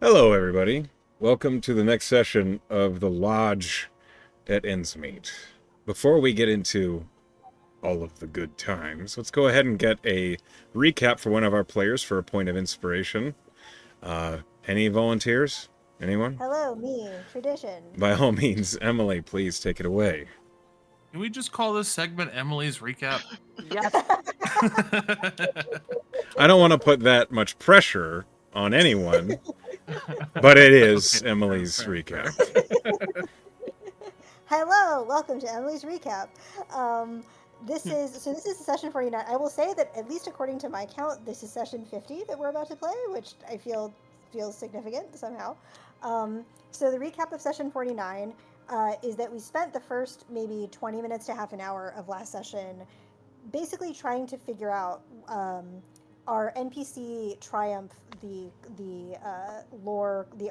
Hello, everybody. Welcome to the next session of the Lodge at Endsmeet. Before we get into all of the good times, let's go ahead and get a recap for one of our players for a point of inspiration. Any volunteers? Anyone? Hello, me, tradition. By all means, Emily, please take it away. Can we just call this segment Emily's recap? Yes. I don't want to put that much pressure on anyone, but it is Okay, Emily's fair, recap. fair. Hello, welcome to Emily's recap. This is session 49. I will say that at least according to my count, this is session 50 that we're about to play, which I feel feels significant somehow. So the recap of session 49 is that we spent the first maybe 20 minutes to half an hour of last session basically trying to figure out our NPC Triumph, the lore, the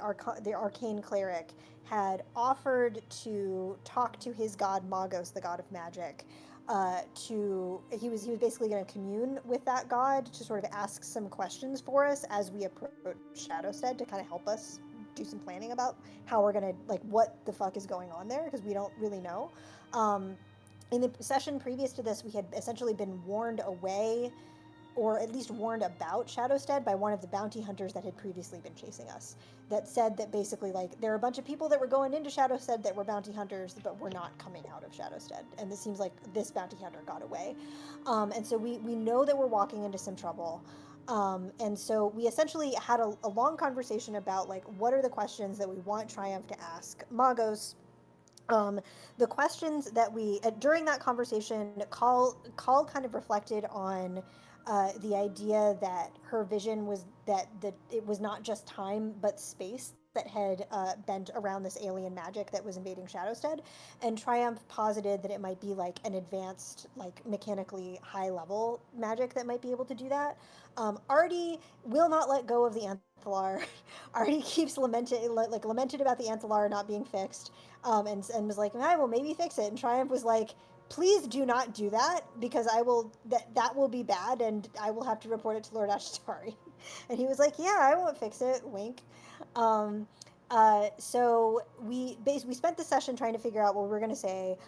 arcane cleric, had offered to talk to his god Magos, the god of magic. He was basically going to commune with that god to sort of ask some questions for us as we approach Shadowstead to kind of help us do some planning about how we're going to like what the fuck is going on there because we don't really know. In the session previous to this, we had essentially been warned away, or at least warned about Shadowstead by one of the bounty hunters that had previously been chasing us. That said that basically, like, there are a bunch of people that were going into Shadowstead that were bounty hunters, but were not coming out of Shadowstead. And it seems like this bounty hunter got away. And so we know that we're walking into some trouble. And so we essentially had a long conversation about, like, what are the questions that we want Triumph to ask Magos. The questions that we during that conversation, call kind of reflected on the idea that her vision was that it was not just time but space that had bent around this alien magic that was invading Shadowstead, and Triumph posited that it might be like an advanced, like mechanically high level magic that might be able to do that. Artie will not let go of the Anthelar. Artie keeps lamented about the Anthelar not being fixed, and was like, I will maybe fix it. And Triumph was like, please do not do that because I will that will be bad and I will have to report it to Lord Ashtari. And he was like, yeah, I won't fix it. Wink. Um, so we spent the session trying to figure out what we were going to say.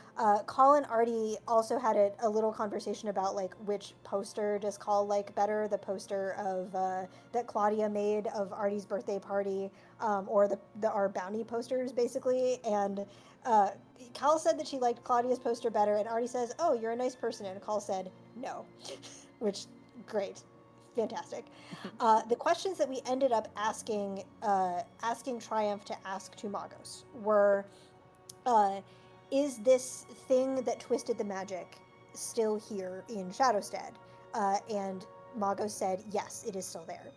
Colin Artie also had a little conversation about like which poster does Call like better, the poster of that Claudia made of Artie's birthday party, or the our bounty posters basically. And Cal said that she liked Claudia's poster better, and Artie says, "Oh, you're a nice person," and Cal said, "No," which great, fantastic. The questions that we ended up asking Triumph to ask to Magos were, uh, "Is this thing that twisted the magic still here in Shadowstead?" And Magos said, "Yes, it is still there."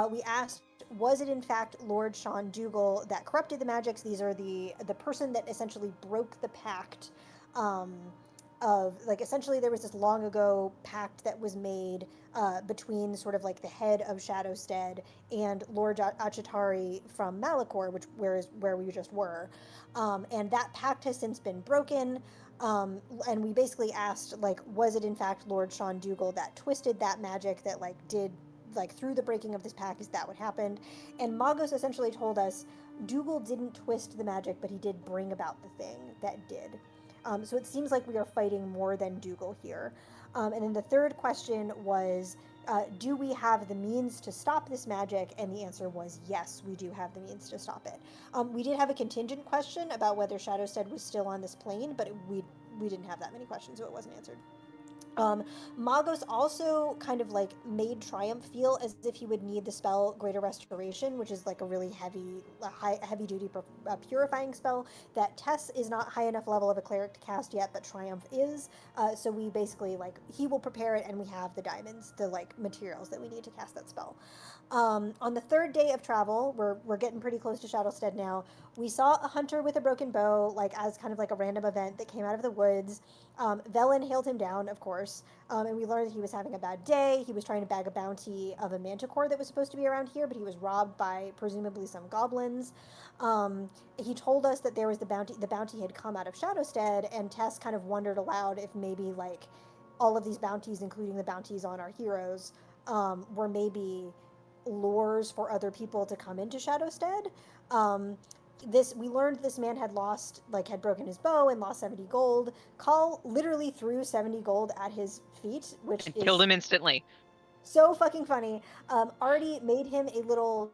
We asked, was it in fact Lord Sean Dougal that corrupted the magics? These are the person that essentially broke the pact, um, of like essentially there was this long ago pact that was made between sort of like the head of Shadowstead and Lord Achatari from Malachor, which where we just were, and that pact has since been broken. And we basically asked, like, was it in fact Lord Sean Dougal that twisted that magic that like did like through the breaking of this pact, is that what happened? And Magos essentially told us Dougal didn't twist the magic, but he did bring about the thing that did. So it seems like we are fighting more than Dougal here. And then the third question was, do we have the means to stop this magic? And the answer was yes, we do have the means to stop it. We did have a contingent question about whether Shadowstead was still on this plane, but we didn't have that many questions, so it wasn't answered. Um, Magos also kind of like made Triumph feel as if he would need the spell Greater Restoration, which is like a really heavy duty purifying spell that Tess is not high enough level of a cleric to cast yet, but Triumph is. So we basically like he will prepare it, and we have the diamonds, the like materials that we need to cast that spell. On the third day of travel, we're getting pretty close to Shadowstead now. We saw a hunter with a broken bow, like as kind of like a random event that came out of the woods. Velen hailed him down, of course, and we learned that he was having a bad day. He was trying to bag a bounty of a manticore that was supposed to be around here, but he was robbed by presumably some goblins. He told us that there was the bounty. The bounty had come out of Shadowstead, and Tess kind of wondered aloud if maybe like all of these bounties, including the bounties on our heroes, were maybe lures for other people to come into Shadowstead. We learned this man had broken his bow and lost 70 gold. Call literally threw 70 gold at his feet, which And killed is him instantly. so fucking funny. Artie made him a little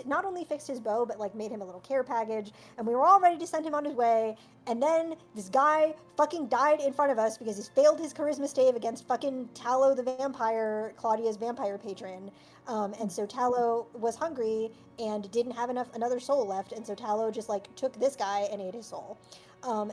not only fixed his bow, but like made him a little care package, and we were all ready to send him on his way. And then this guy fucking died in front of us because he failed his charisma stave against fucking Tallow the vampire, Claudia's vampire patron. And so Tallow was hungry and didn't have another soul left, and so Tallow just like took this guy and ate his soul.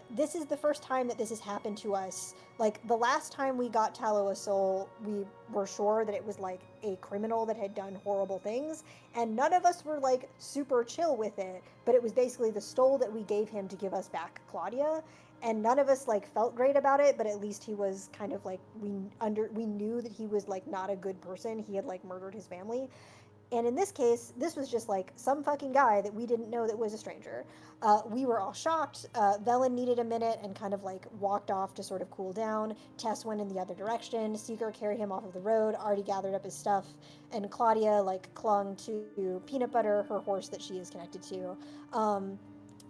This is the first time that this has happened to us. Like the last time we got Tallow a soul, we were sure that it was like a criminal that had done horrible things, and none of us were like super chill with it. But it was basically the stole that we gave him to give us back Claudia, and none of us like felt great about it. But at least he was kind of like we knew that he was like not a good person. He had like murdered his family. And in this case, this was just like some fucking guy that we didn't know that was a stranger. We were all shocked. Velen needed a minute and kind of like walked off to sort of cool down. Tess went in the other direction. Seeker carried him off of the road. Artie gathered up his stuff. And Claudia like clung to Peanut Butter, her horse that she is connected to.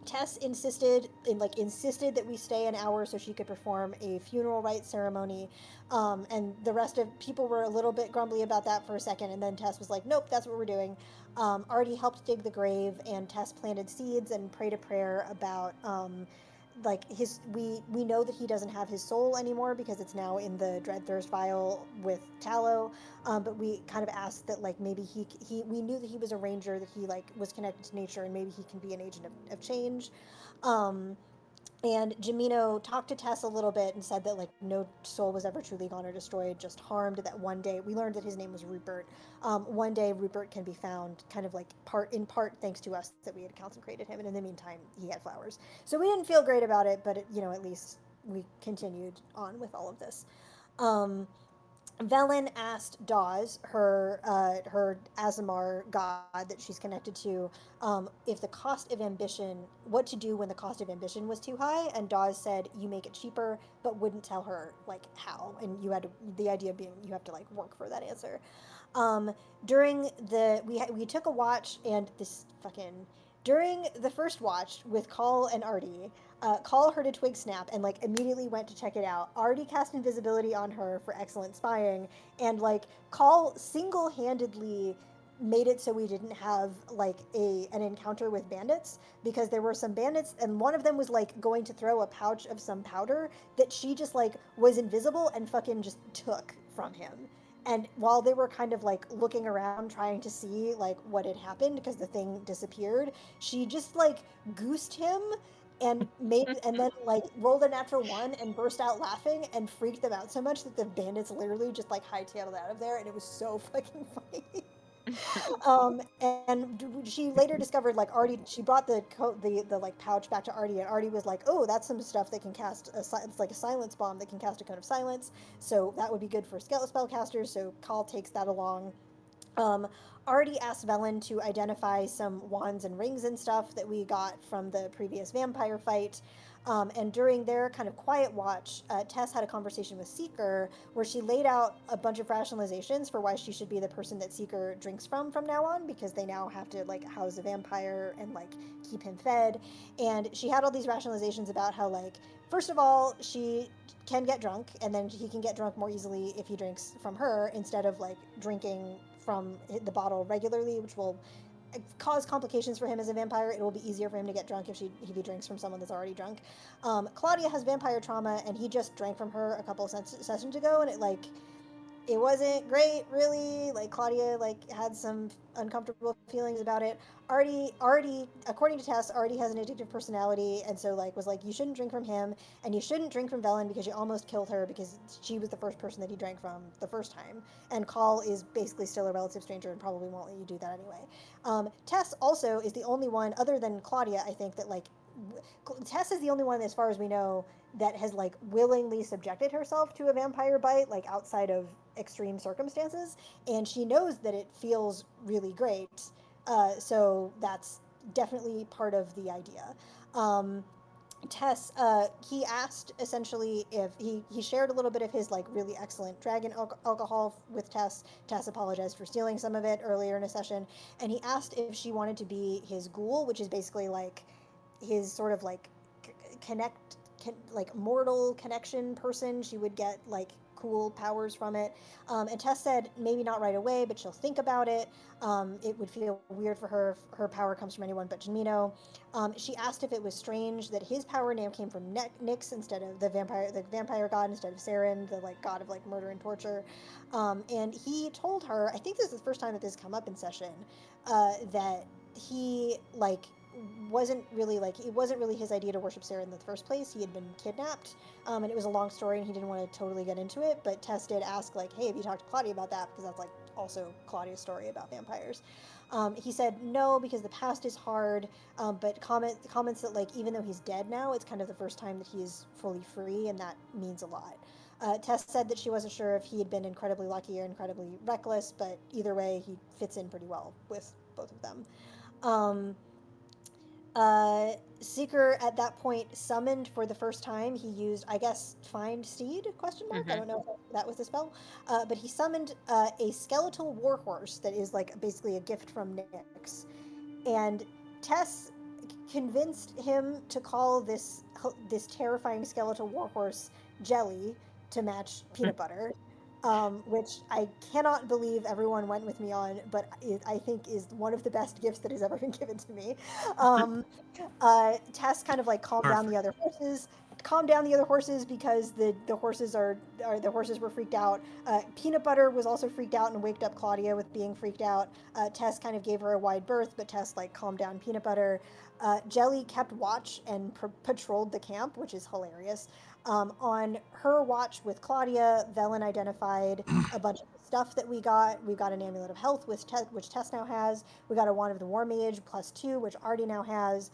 Tess insisted that we stay an hour so she could perform a funeral rite ceremony, and the rest of people were a little bit grumbly about that for a second, and then Tess was like, "Nope, that's what we're doing." Artie helped dig the grave, and Tess planted seeds and prayed a prayer about like his we know that he doesn't have his soul anymore because it's now in the Dreadthirst vial with Tallow, but we kind of asked that like maybe he we knew that he was a ranger, that he like was connected to nature, and maybe he can be an agent of change. um, and Jamino talked to Tess a little bit and said that like no soul was ever truly gone or destroyed, just harmed. That one day we learned that his name was Rupert. One day Rupert can be found, kind of like part thanks to us that we had consecrated him, and in the meantime he had flowers. So we didn't feel great about it, but at least we continued on with all of this. Um, Velen asked Dawes, her Azamar god that she's connected to, if the cost of ambition, what to do when the cost of ambition was too high, and Dawes said you make it cheaper, but wouldn't tell her like how, and the idea being you have to like work for that answer. During we took a watch, and this fucking during the first watch with Call and Artie, Call heard a twig snap and like immediately went to check it out. Artie cast invisibility on her for excellent spying, and like Call single-handedly made it so we didn't have like an encounter with bandits, because there were some bandits and one of them was like going to throw a pouch of some powder that she just like was invisible and fucking just took from him. And while they were kind of like looking around trying to see like what had happened because the thing disappeared, she just like goosed him and then like rolled a natural one and burst out laughing and freaked them out so much that the bandits literally just like hightailed out of there, and it was so fucking funny. And she later discovered like Artie. She brought the like pouch back to Artie, and Artie was like, "Oh, that's some stuff that can cast it's like a silence bomb that can cast a cone of silence. So that would be good for spellcasters." So Call takes that along. Um, Artie asked Velen to identify some wands and rings and stuff that we got from the previous vampire fight. And during their kind of quiet watch, Tess had a conversation with Seeker where she laid out a bunch of rationalizations for why she should be the person that Seeker drinks from now on, because they now have to like house a vampire and like keep him fed. And she had all these rationalizations about how like, first of all, she can get drunk, and then he can get drunk more easily if he drinks from her instead of like drinking from the bottle regularly, which will cause complications for him as a vampire. It will be easier for him to get drunk if he drinks from someone that's already drunk. Claudia has vampire trauma, and he just drank from her a couple of sessions ago, and it wasn't great, really. Like Claudia like had some uncomfortable feelings about it. Artie, according to Tess, Artie has an addictive personality, and so like was like, you shouldn't drink from him, and you shouldn't drink from Velen because you almost killed her because she was the first person that he drank from the first time, and Call is basically still a relative stranger and probably won't let you do that anyway. Tess also is the only one other than Claudia, I think, that like Tess is the only one, as far as we know, that has like willingly subjected herself to a vampire bite, like outside of extreme circumstances, and she knows that it feels really great. So that's definitely part of the idea. Um, Tess, he asked essentially if he shared a little bit of his like really excellent dragon alcohol with Tess. Tess apologized for stealing some of it earlier in a session, and he asked if she wanted to be his ghoul, which is basically like his sort of like like mortal connection person. She would get like cool powers from it. And Tess said maybe not right away, but she'll think about it. It would feel weird for her if her power comes from anyone but Jamino. She asked if it was strange that his power name came from Nyx instead of the vampire god instead of Saren, the like god of like murder and torture. And he told her, I think this is the first time that this come up in session, that he like it wasn't really his idea to worship Saren in the first place. He had been kidnapped, and it was a long story, and he didn't want to totally get into it. But Tess did ask like, "Hey, have you talked to Claudia about that?" Because that's like also Claudia's story about vampires. He said no because the past is hard, but comments that like even though he's dead now, it's kind of the first time that he is fully free, and that means a lot. Tess said that she wasn't sure if he had been incredibly lucky or incredibly reckless, but either way, he fits in pretty well with both of them. Um, Seeker at that point summoned for the first time. He used, I guess, find steed question mark. I Mm-hmm. don't know if that was the spell, but he summoned a skeletal warhorse that is like basically a gift from Nyx, and Tess convinced him to call this terrifying skeletal warhorse Jelly to match peanut butter, which I cannot believe everyone went with me on, but I think is one of the best gifts that has ever been given to me. Um, Tess kind of like Perfect. calmed down the other horses because the horses were freaked out. Peanut Butter was also freaked out and waked up Claudia with being freaked out. Tess kind of gave her a wide berth, but Tess like calmed down Peanut Butter. Jelly kept watch and patrolled the camp, which is hilarious. On her watch with Claudia, Velen identified a bunch of stuff that we got. We got an amulet of health, which Tess now has. We got a wand of the war mage +2, which Artie now has.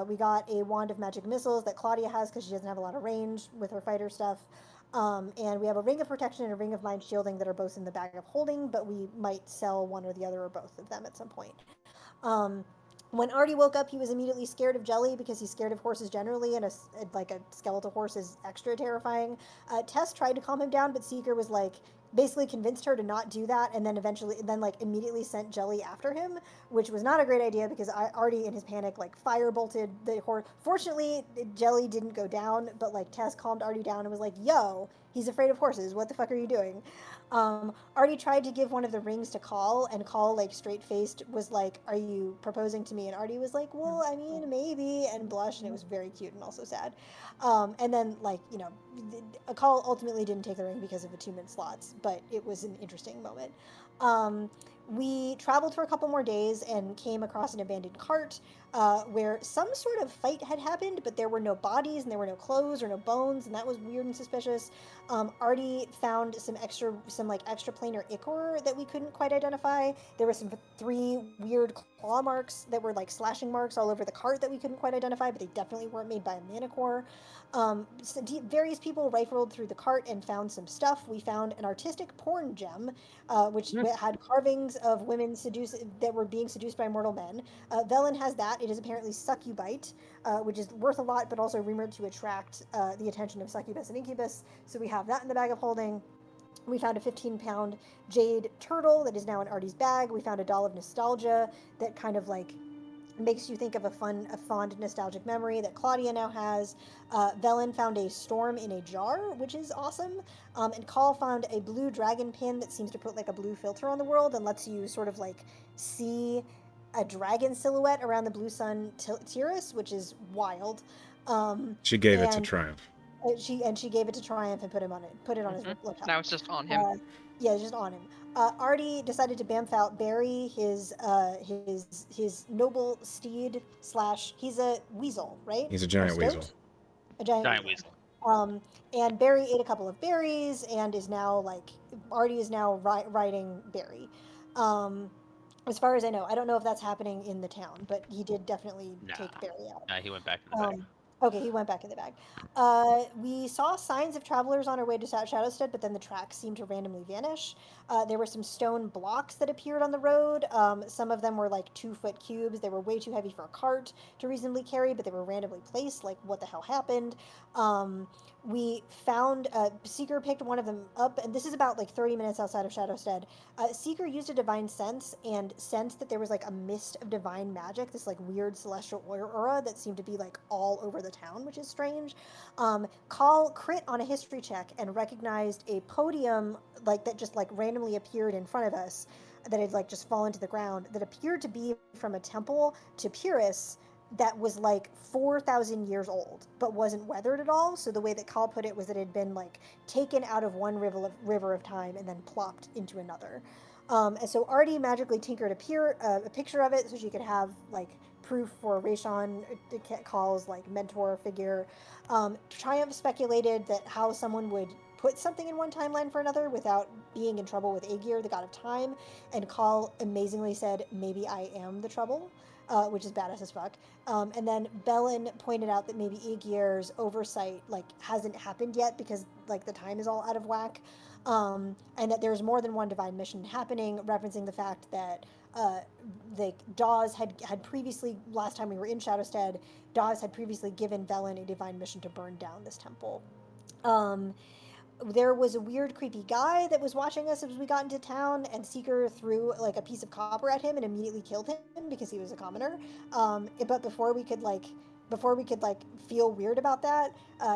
We got a wand of magic missiles that Claudia has because she doesn't have a lot of range with her fighter stuff. And we have a ring of protection and a ring of mind shielding that are both in the bag of holding, but we might sell one or the other or both of them at some point. Um, when Artie woke up, he was immediately scared of Jelly because he's scared of horses generally, and like a skeletal horse is extra terrifying. Tess tried to calm him down, but Seeker was like basically convinced her to not do that, and then like immediately sent Jelly after him, which was not a great idea because Artie in his panic like fire bolted the horse. Fortunately, Jelly didn't go down, but like Tess calmed Artie down and was like, "Yo, he's afraid of horses. What the fuck are you doing?" Artie tried to give one of the rings to Call, and Call, like, straight faced, was like, "Are you proposing to me?" And Artie was like, "Well, I mean, maybe," and blushed, and it was very cute and also sad. And then, like, a Call ultimately didn't take the ring because of the 2-minute slots, but it was an interesting moment. Um, we traveled for a couple more days and came across an abandoned cart where some sort of fight had happened, but there were no bodies and there were no clothes or no bones, and that was weird and suspicious. Artie found some like extra planar ichor that we couldn't quite identify. There were some 3 weird claw marks that were like slashing marks all over the cart that we couldn't quite identify, but they definitely weren't made by a manicore. Various people rifled through the cart and found some stuff. We found an artistic porn gem, which had carvings of women that were being seduced by mortal men. Velen has that. It is apparently succubite, which is worth a lot, but also rumored to attract the attention of succubus and incubus. So we have that in the bag of holding. We found a 15-pound jade turtle that is now in Artie's bag. We found a doll of nostalgia that kind of like makes you think of a fond nostalgic memory that Claudia now has. Velen found a storm in a jar, which is awesome. And Call found a blue dragon pin that seems to put like a blue filter on the world and lets you sort of like see a dragon silhouette around the blue sun Tiris, which is wild. She gave it to And Triumph. she gave it to Triumph and put it on his Mm-hmm. lapel. Now it's just on him. Uh, yeah, just on him. Artie decided to bamf out Barry, his noble steed slash. He's a weasel, right? He's a Or giant stoat? weasel. A giant, Giant weasel. weasel. And Barry ate a couple of berries and is now like Artie is now riding Barry. Um, as far as I know, I don't know if that's happening in the town, but he did definitely Nah. take Barry out. Nah, he went back to the bag. Okay, he went back in the bag. We saw signs of travelers on our way to Shadowstead, but then the tracks seemed to randomly vanish. There were some stone blocks that appeared on the road. Some of them were like 2-foot cubes. They were way too heavy for a cart to reasonably carry, but they were randomly placed. Like, what the hell happened? We found Seeker picked one of them up, and this is about like 30 minutes outside of Shadowstead. Seeker used a divine sense and sensed that there was like a mist of divine magic, this like weird celestial aura that seemed to be like all over the town, which is strange. Call crit on a history check and recognized a podium like that just like randomly appeared in front of us that had like just fallen to the ground that appeared to be from a temple to Pyrrhus that was like 4,000 years old, but wasn't weathered at all. So the way that Cal put it was that it had been like taken out of one river of time and then plopped into another. And so Artie magically tinkered a picture of it so she could have like proof for Rayshon, Call's like mentor figure. Triumph speculated that how someone would put something in one timeline for another without being in trouble with Aegir, the god of time, and Call amazingly said, "Maybe I am the trouble." Which is badass as fuck. And then Bellin pointed out that maybe Aegir's oversight like hasn't happened yet because like the time is all out of whack, and that there's more than one divine mission happening, referencing the fact that the Dawes had previously, last time we were in Shadowstead, Dawes had previously given Bellin a divine mission to burn down this temple. Um, there was a weird creepy guy that was watching us as we got into town, and Seeker threw like a piece of copper at him and immediately killed him because he was a commoner. But before we could like feel weird about that,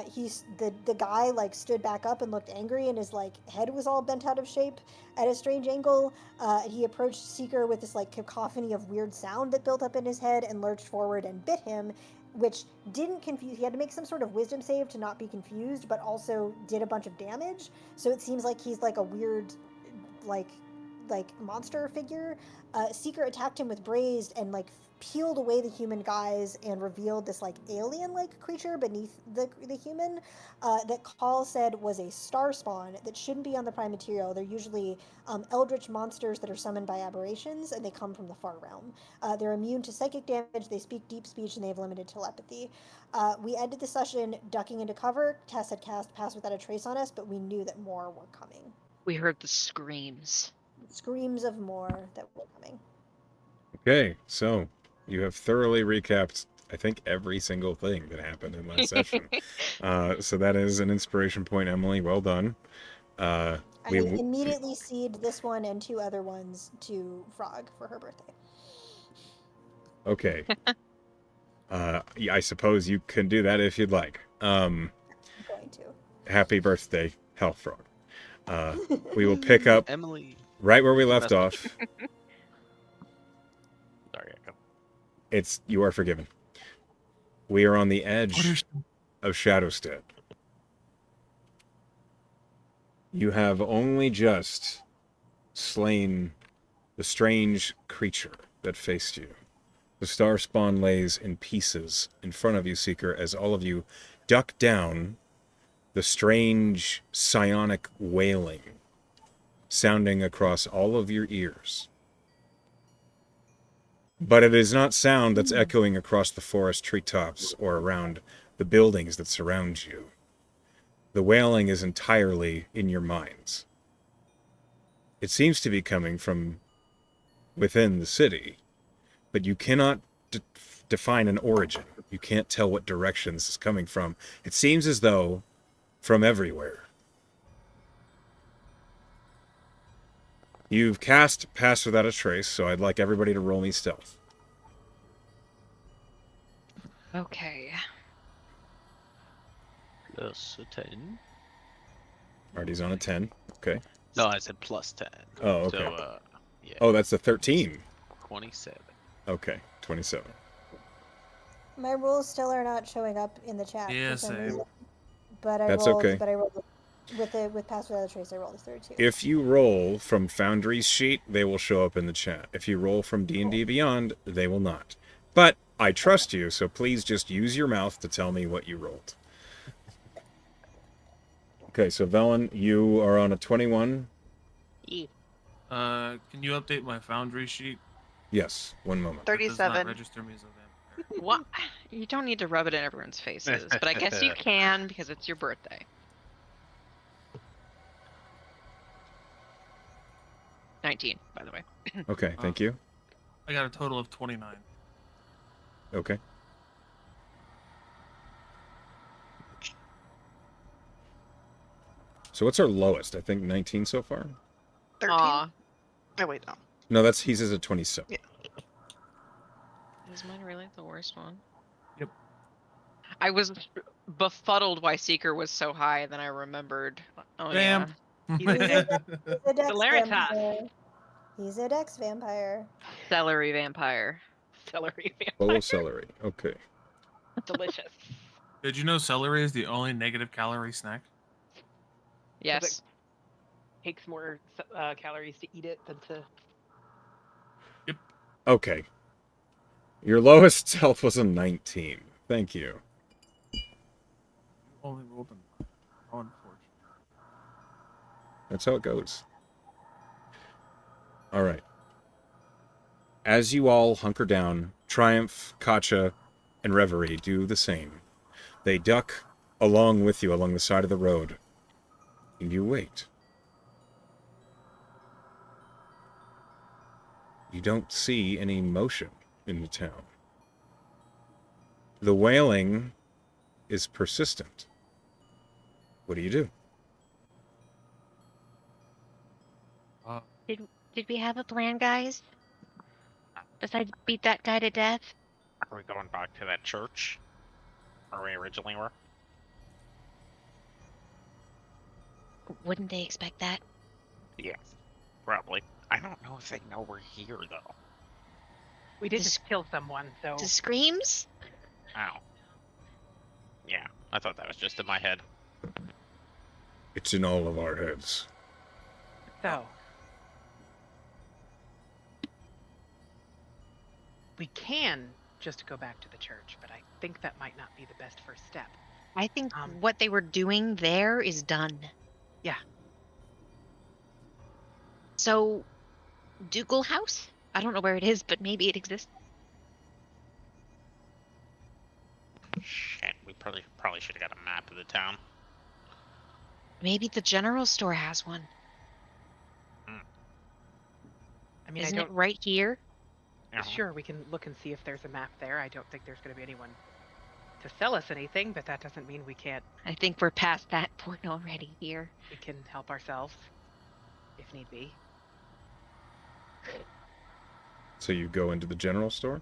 he's the guy like stood back up and looked angry, and his like head was all bent out of shape at a strange angle. He approached Seeker with this like cacophony of weird sound that built up in his head and lurched forward and bit him, which didn't confuse. He had to make some sort of wisdom save to not be confused, but also did a bunch of damage. So it seems like he's like a weird, like, monster figure. Seeker attacked him with braised and like peeled away the human guise and revealed this like alien-like creature beneath the human that Call said was a star spawn that shouldn't be on the prime material. They're usually eldritch monsters that are summoned by aberrations, and they come from the far realm. They're immune to psychic damage, they speak deep speech, and they have limited telepathy. We ended the session ducking into cover. Tess had cast Pass Without a Trace on us, but we knew that more were coming. We heard the screams. Screams of more that were coming. Okay, so you have thoroughly recapped, I think, every single thing that happened in last session. So that is an inspiration point, Emily. Well done. I immediately cede this one and 2 other ones to Frog for her birthday. Okay. I suppose you can do that if you'd like. I'm going to. Happy birthday, Health Frog. We will pick up Emily. right where we left off. Sorry, Echo. You are forgiven. We are on the edge of Shadowstead. You have only just slain the strange creature that faced you. The star spawn lays in pieces in front of you, Seeker, as all of you duck down the strange psionic wailing sounding across all of your ears. But it is not sound that's echoing across the forest treetops or around the buildings that surround you. The wailing is entirely in your minds. It seems to be coming from within the city, but you cannot define an origin. You can't tell what direction this is coming from. It seems as though from everywhere. You've cast Pass Without a Trace, so I'd like everybody to roll me stealth. Okay. Plus a 10. Artie's on a 10. Okay. No, I said plus 10. Oh, okay. So, yeah. Oh, that's a 13. 27. Okay, 27. My rules still are not showing up in the chat. Yeah, for some same. reason. But I That's rolled, okay. But I rolled with Pass Without a Trace. I rolled a 32. If you roll from Foundry's sheet, they will show up in the chat. If you roll from D&D Beyond, they will not. But I trust you, so please just use your mouth to tell me what you rolled. Okay, so Velen, you are on a 21. Can you update my Foundry sheet? Yes, one moment. That does not 37. register me as a vampire. What? You don't need to rub it in everyone's faces, but I guess you can because it's your birthday. $19, by the way. Okay, thank you. I got a total of 29. Okay. So what's our lowest? I think 19 so far. 13? Aw, Oh, wait, no. No, he's at 27. Yeah. is mine really the worst one? Yep. I was befuddled why Seeker was so high, and then I remembered. Oh yeah, Damn. He's a Dex Valeritas. vampire. He's a Dex vampire. celery vampire. Celery Full vampire. of celery. Okay. Delicious. Did you know celery is the only negative calorie snack? Yes. Takes more calories to eat it than to. Okay. Your lowest health was a 19. Thank you. Only rolled an unfortunate. That's how it goes. All right. As you all hunker down, Triumph, Kacha, and Reverie do the same. They duck along with you along the side of the road, and you wait. You don't see any motion in the town. The wailing is persistent. What do you do? Did we have a plan, guys? Besides beat that guy to death? Are we going back to that church where we originally were? Wouldn't they expect that? Yes, probably. I don't know if they know we're here, though. We did Just- just kill someone, so. To screams? Ow. Yeah, I thought that was just in my head. It's in all of our heads. So. We can just go back to the church, but I think that might not be the best first step. I think Um, what they were doing there is done. Yeah. So, Dougal House? I don't know where it is, but maybe it exists. Shit, we probably should have got a map of the town. Maybe the general store has one. I mean, Isn't I it don't. right here? Sure, we can look and see if there's a map there. I don't think there's going to be anyone to sell us anything, but that doesn't mean we can't. I think we're past that point already here. We can help ourselves if need be. So you go into the general store?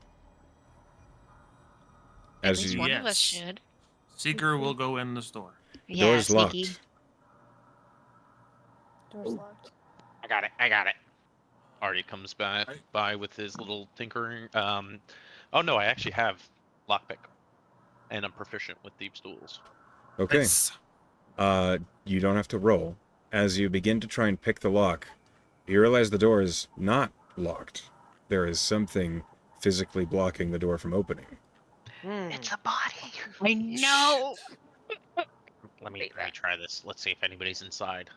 At As least you... one of us Yes. should. Seeker will go in the store. The Yeah, door's sneaky. locked. Door's locked. I got it. Artie comes by Right. by with his little tinkering. Oh no, I actually have lockpick, and I'm proficient with thieves' tools. Okay. Nice. You don't have to roll. As you begin to try and pick the lock, you realize the door is not locked. There is something physically blocking the door from opening. It's a body. I know. Let me try this. Let's see if anybody's inside.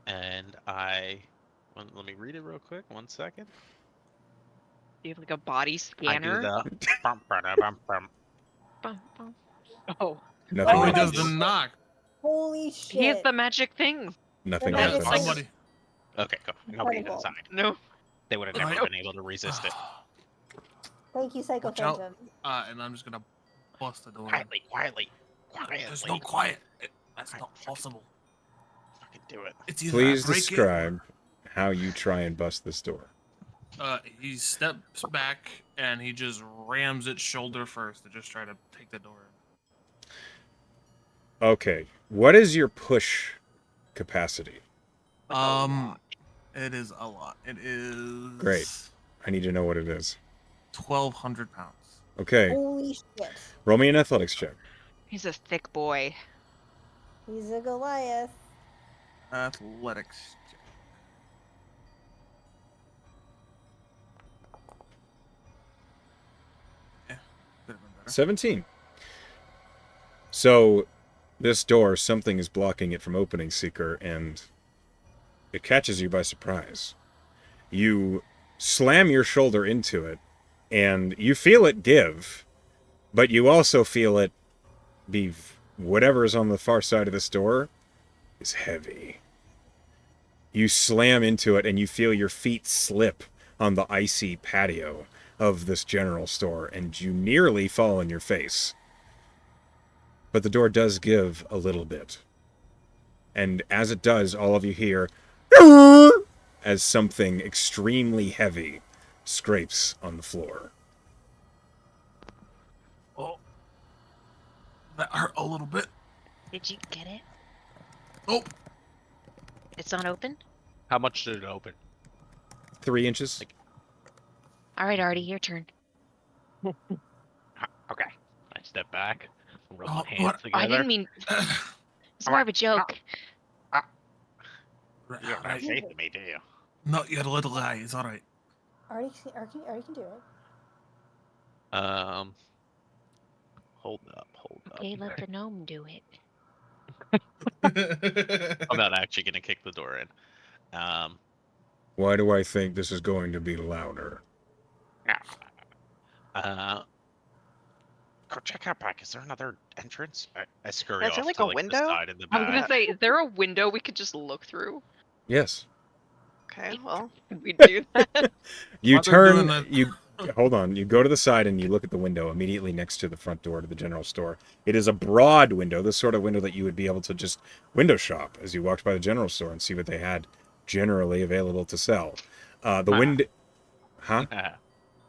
And let me read it real quick. 1 second. You have like a body I do scanner. Bum, bada, bum, bum. Bum, bum. Oh, Nothing Oh, he my does happens. the knock. Holy shit. He has the magic thing. Nothing Well, Yeah, that happens. is somebody. Okay, go. Nobody's Incredible. inside. No. They would have Right. never been able to resist it. Thank you, Psycho Watch out. Phantom. And I'm just gonna bust the door. Quietly. There's no quiet. That's not possible. Fucking do it. It's either Please I break describe how you try and bust this door. He steps back and he just rams it shoulder first to just try to take the door in. Okay. What is your push capacity? It is a lot. It is Great. I need to know what it is. 1,200 pounds. Okay. Holy shit. Roll me an athletics check. He's a thick boy. He's a Goliath. Athletics. Yeah, could have been better. 17. So, this door, something is blocking it from opening, Seeker, and it catches you by surprise. You slam your shoulder into it, and you feel it give, But you also feel it be whatever is on the far side of this door is heavy. You slam into it and you feel your feet slip on the icy patio of this general store, and you nearly fall on your face. But the door does give a little bit. And as it does, all of you hear as something extremely heavy scrapes on the floor. Oh, that hurt a little bit. Did you get it? Oh, It's not open? How much did it open? 3 inches. All right, Artie, your turn. Okay. I step back, rub Oh, my hands what? I together. didn't mean. It's more of a joke. You don't have faith in me, do you? Not your little eye. It's all right. Artie can do it. Hold up. Okay, let the gnome do it. I'm not actually gonna kick the door in. Why do I think this is going to be louder? Go check out back. Is there another entrance? I scurry Is there off like to a like window? the side in the I was gonna back. say, is there a window we could just look through? Yes. Okay, well, We do that. You While they're doing turn, that- you hold on. You go to the side and you look at the window immediately next to the front door to the general store. It is a broad window, the sort of window that you would be able to just window shop as you walked by the general store and see what they had generally available to sell. The window, huh?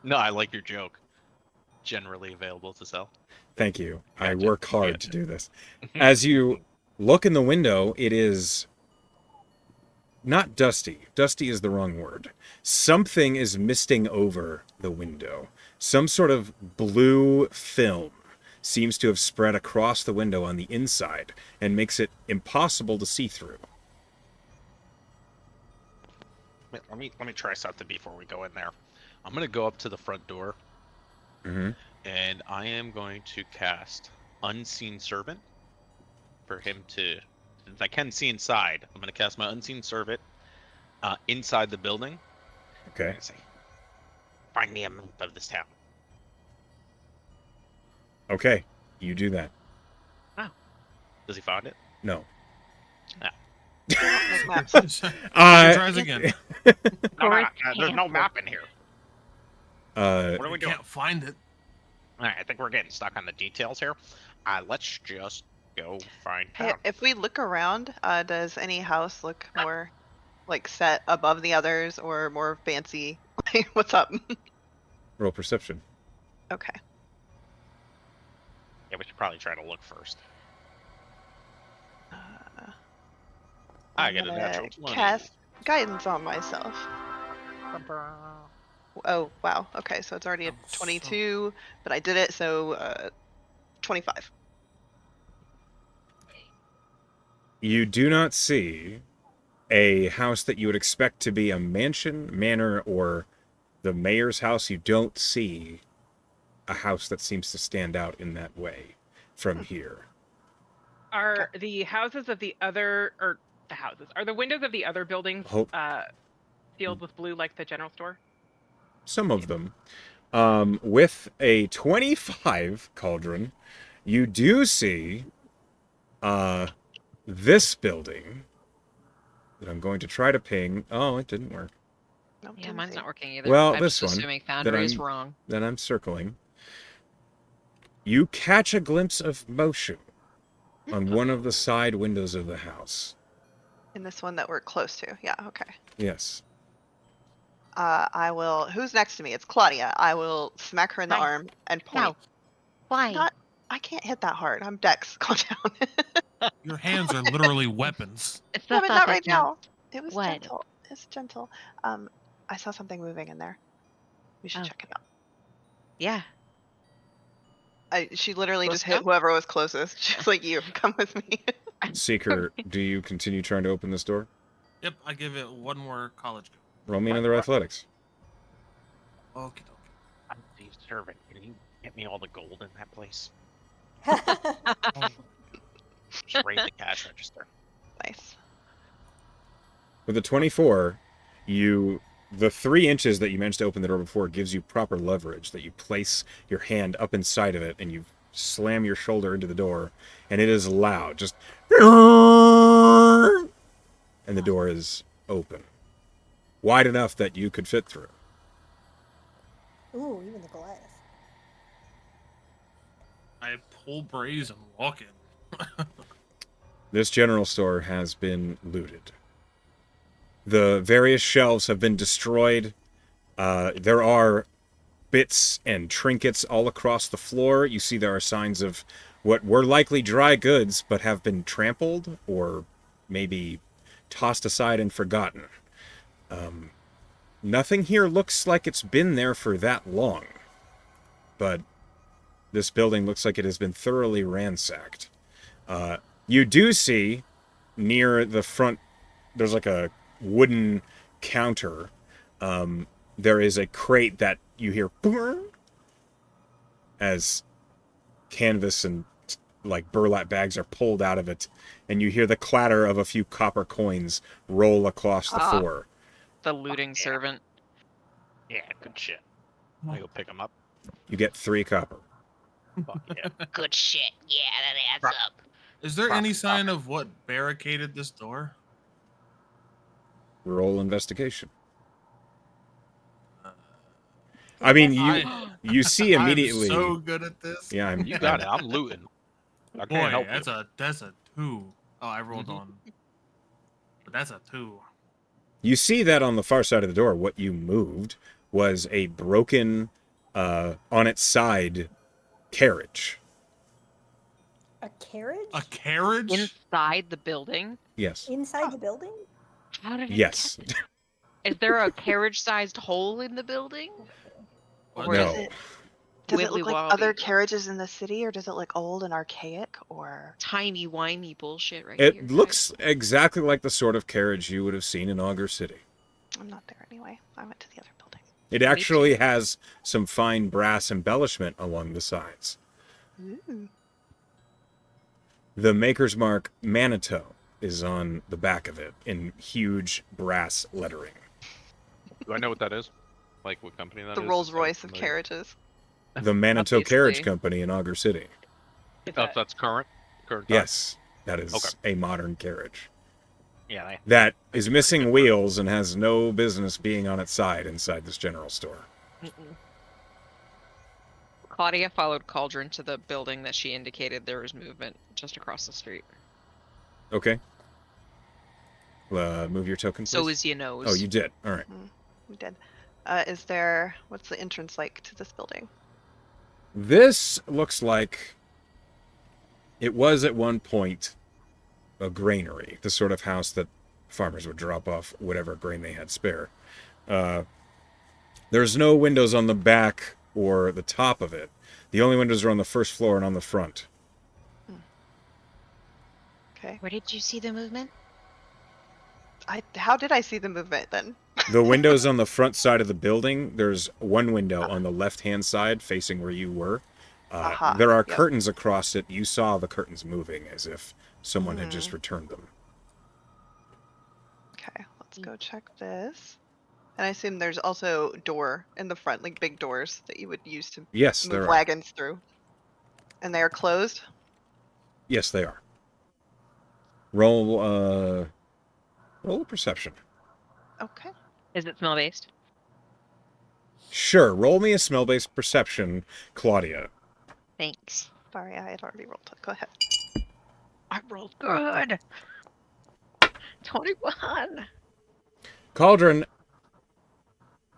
No, I like your joke. Generally available to sell. Thank you. I Gotcha. work hard Gotcha. to do this. As you look in the window, it is not dusty. Dusty is the wrong word. Something is misting over the window. Some sort of blue film seems to have spread across the window on the inside and makes it impossible to see through. Let me try something before we go in there. I'm gonna go up to the front door Mm-hmm. and I am going to cast Unseen Servant for him to. Since I can see inside, I'm gonna cast my Unseen Servant inside the building. Okay. Let's see. Find me a map of this town. Okay. You do that. Does he find it? No. make maps. He Uh, tries again. There's no map in here. What are we We doing? can't find it. All right, I think we're getting stuck on the details here. Let's just go find Hey, town. if we look around, does any house look more like set above the others or more fancy? What's up? roll perception. Okay. Yeah, we should probably try to look first. I I'm get a gonna natural 20. cast guidance on myself. Oh wow. Okay, so it's already a I'm so- 22, but I did it, so 25. You do not see a house that you would expect to be a mansion, manor, or the mayor's house. You don't see a house that seems to stand out in that way from here. Are the houses of the other, or the houses, are the windows of the other buildings Hope- sealed with blue like the general store? Some of them. With a 25 cauldron, you do see this building that I'm going to try to ping. Oh, it didn't work. Nope, Yeah, didn't mine's see. not working either. Well, I'm this just one assuming that Foundry is I'm- wrong. That I'm circling. You catch a glimpse of motion on one of the side windows of the house. In this one that we're close to. Yeah, okay. Yes. I will. Who's next to me? It's Claudia. I will smack her in the Hi. arm and point. No. Why? Not. I can't hit that hard. I'm Dex. Calm down. Your hands are literally weapons. It's Yeah, the but thought not that right counts. now. It was What? gentle. It's gentle. I saw something moving in there. We should Oh. check it out. Yeah. She literally Close just hit enough? whoever was closest. She's like, "You come with me." Seeker, do you continue trying to open this door? Yep, I give it one more college go. Roll me another athletics. Okay, I'm the servant. Can you get me all the gold in that place? Just raise the cash register. Nice. With a 24, you The 3 inches that you managed to open the door before gives you proper leverage, that you place your hand up inside of it and you slam your shoulder into the door, and it is loud. Just... And the door is open. Wide enough that you could fit through. Ooh, even the Goliath. I pull Braze and walk in. This general store has been looted. The various shelves have been destroyed. There are bits and trinkets all across the floor. You see there are signs of what were likely dry goods, but have been trampled or maybe tossed aside and forgotten. Nothing here looks like it's been there for that long. But this building looks like it has been thoroughly ransacked. You do see near the front, there's like a wooden counter. There is a crate that you hear as canvas and like burlap bags are pulled out of it, and you hear the clatter of a few copper coins roll across the floor. The looting servant. Yeah, good shit. I go pick them up. You get 3 copper. Fuck yeah. Good shit. Yeah, that adds Right. up. Is there any sign of what barricaded this door? Roll investigation. I mean, you see immediately. I'm so good at this. Yeah, You got it. I'm looting. I Boy, can't help that's a 2. Oh, I rolled on. But that's a 2. You see that on the far side of the door, what you moved was a broken, on its side, carriage. A carriage? A carriage? Inside the building? Yes. Inside the building? How did it Yes. Is there a carriage-sized hole in the building? What? Or No. is it Does it look like wibbly-wobbly? other carriages in the city, or does it look old and archaic, or? Timey-wimey bullshit right here. It looks exactly like the sort of carriage you would have seen in Augur City. I'm not there anyway. I went to the other building. It actually has some fine brass embellishment along the sides. Ooh. The maker's mark Manitou is on the back of it in huge brass lettering. Do I know what that is? Like what company that is? The Rolls Royce of carriages. The Manitou Carriage Obviously. Company in Augur City. Oh, that's current? Current time? Yes, that is Okay. a modern carriage. Yeah, That is missing wheels and has no business being on its side inside this general store. Claudia followed Cauldron to the building that she indicated there was movement just across the street. Okay. Move your token, please. So is your nose. Oh, you did. All right. We did. What's the entrance like to this building? This looks like it was at one point a granary, the sort of house that farmers would drop off whatever grain they had spare. There's no windows on the back or the top of it. The only windows are on the first floor and on the front. Okay. Where did you see the movement? How did I see the movement then? The windows on the front side of the building, there's one window on the left-hand side facing where you were. There are yep. curtains across it. You saw the curtains moving as if someone had just returned them. Okay, let's go check this. And I assume there's also door in the front, like big doors that you would use to Yes, there move are. wagons through. And they are closed? Yes, they are. Roll a perception. Okay. Is it smell-based? Sure, roll me a smell-based perception, Claudia. Thanks. Sorry, I had already rolled. Go ahead. I rolled good. 21. Cauldron,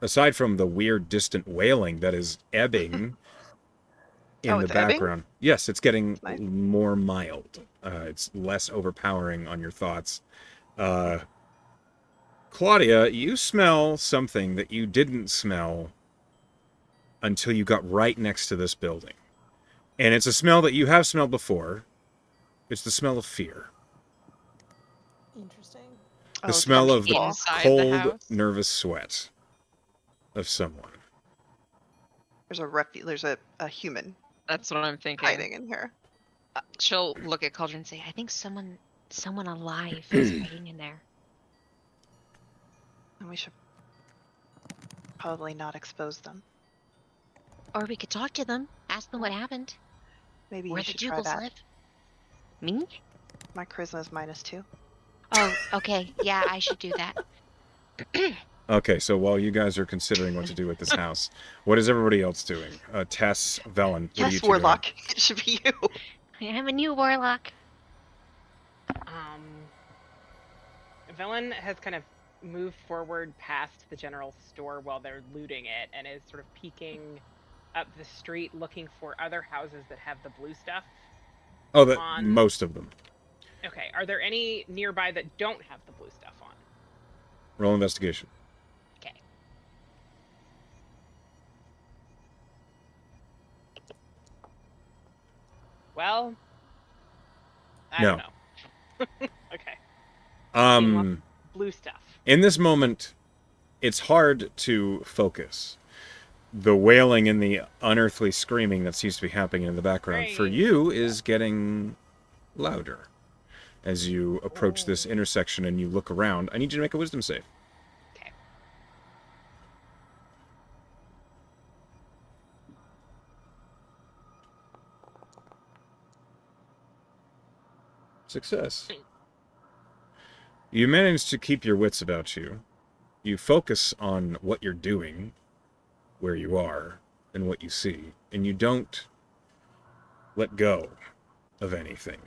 aside from the weird distant wailing that is ebbing in Oh, the it's ebbing? background. Yes, it's getting Nice. more mild. It's less overpowering on your thoughts. Claudia, you smell something that you didn't smell until you got right next to this building. And it's a smell that you have smelled before. It's the smell of fear. Interesting. The Oh, smell of the Inside the cold, house? nervous sweat of someone. There's a human That's what I'm thinking. hiding in here. She'll look at Cauldron and say, I think someone alive is hiding in there. And we should Probably not expose them. Or we could talk to them, ask them what happened, Maybe where you the should try Dougals that. live. Me? My charisma's -2. Oh, okay. Yeah, I should do that. Okay, so while you guys are considering what to do with this house, what is everybody else doing? Tess, Velen, what are you Yes, two doing? Warlock. It should be you. I'm a new warlock. Velen has kind of moved forward past the general store while they're looting it and is sort of peeking up the street looking for other houses that have the blue stuff. Oh, on... most of them. Okay, are there any nearby that don't have the blue stuff on? Roll investigation. Okay. Well, I don't know. Okay. Blue stuff. In this moment, it's hard to focus. The wailing and the unearthly screaming that seems to be happening in the background for you is getting louder. As you approach this intersection and you look around, I need you to make a wisdom save. Okay. Success. You manage to keep your wits about you. You focus on what you're doing, where you are, and what you see, and you don't let go of anything.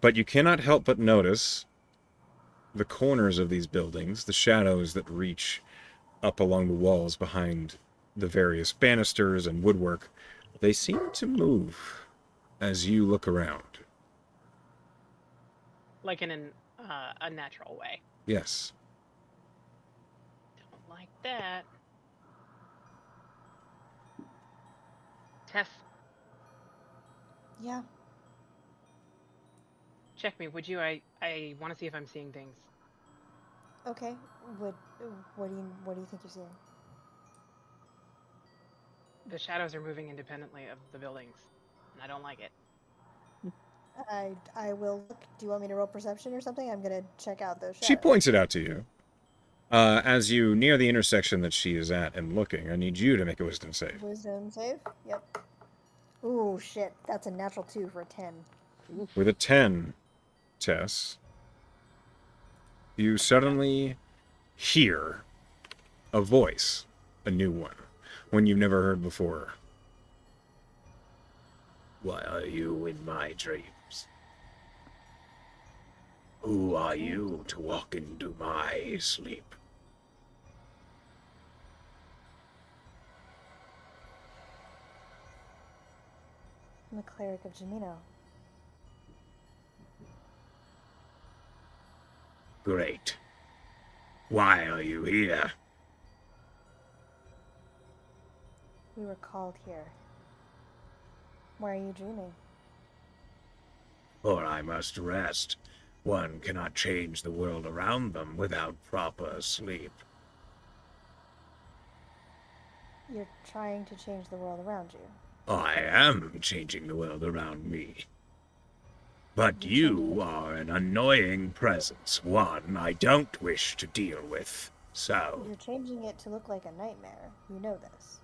But you cannot help but notice the corners of these buildings, the shadows that reach up along the walls behind the various banisters and woodwork. They seem to move as you look around. Like in an unnatural way. Yes. Don't like that. Tess, Yeah. check me, would you? I want to see if I'm seeing things. Okay. What do you think you're seeing? The shadows are moving independently of the buildings, and I don't like it. I will look. Do you want me to roll perception or something? I'm gonna check out those shadows. She points it out to you. As you near the intersection that she is at and looking, I need you to make a wisdom save. Wisdom save? Yep. Ooh, shit. That's a natural 2 for a 10. With a 10, Tess, you suddenly hear a voice, a new one you've never heard before. Why are you in my dreams? Who are you to walk into my sleep? I'm a cleric of Jamino. Great. Why are you here? We were called here. Why are you dreaming? For I must rest. One cannot change the world around them without proper sleep. You're trying to change the world around you. I am changing the world around me. But you are an annoying presence, one I don't wish to deal with, so... You're changing it to look like a nightmare. You know this.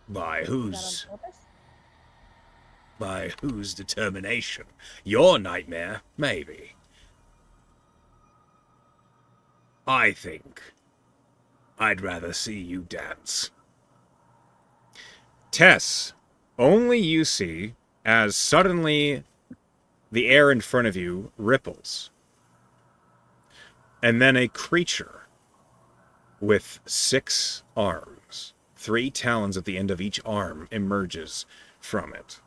By Is whose... that on purpose? By whose determination? Your nightmare, maybe. I think I'd rather see you dance. Tess, only you see as suddenly the air in front of you ripples. And then a creature with 6 arms, 3 talons at the end of each arm, emerges from it.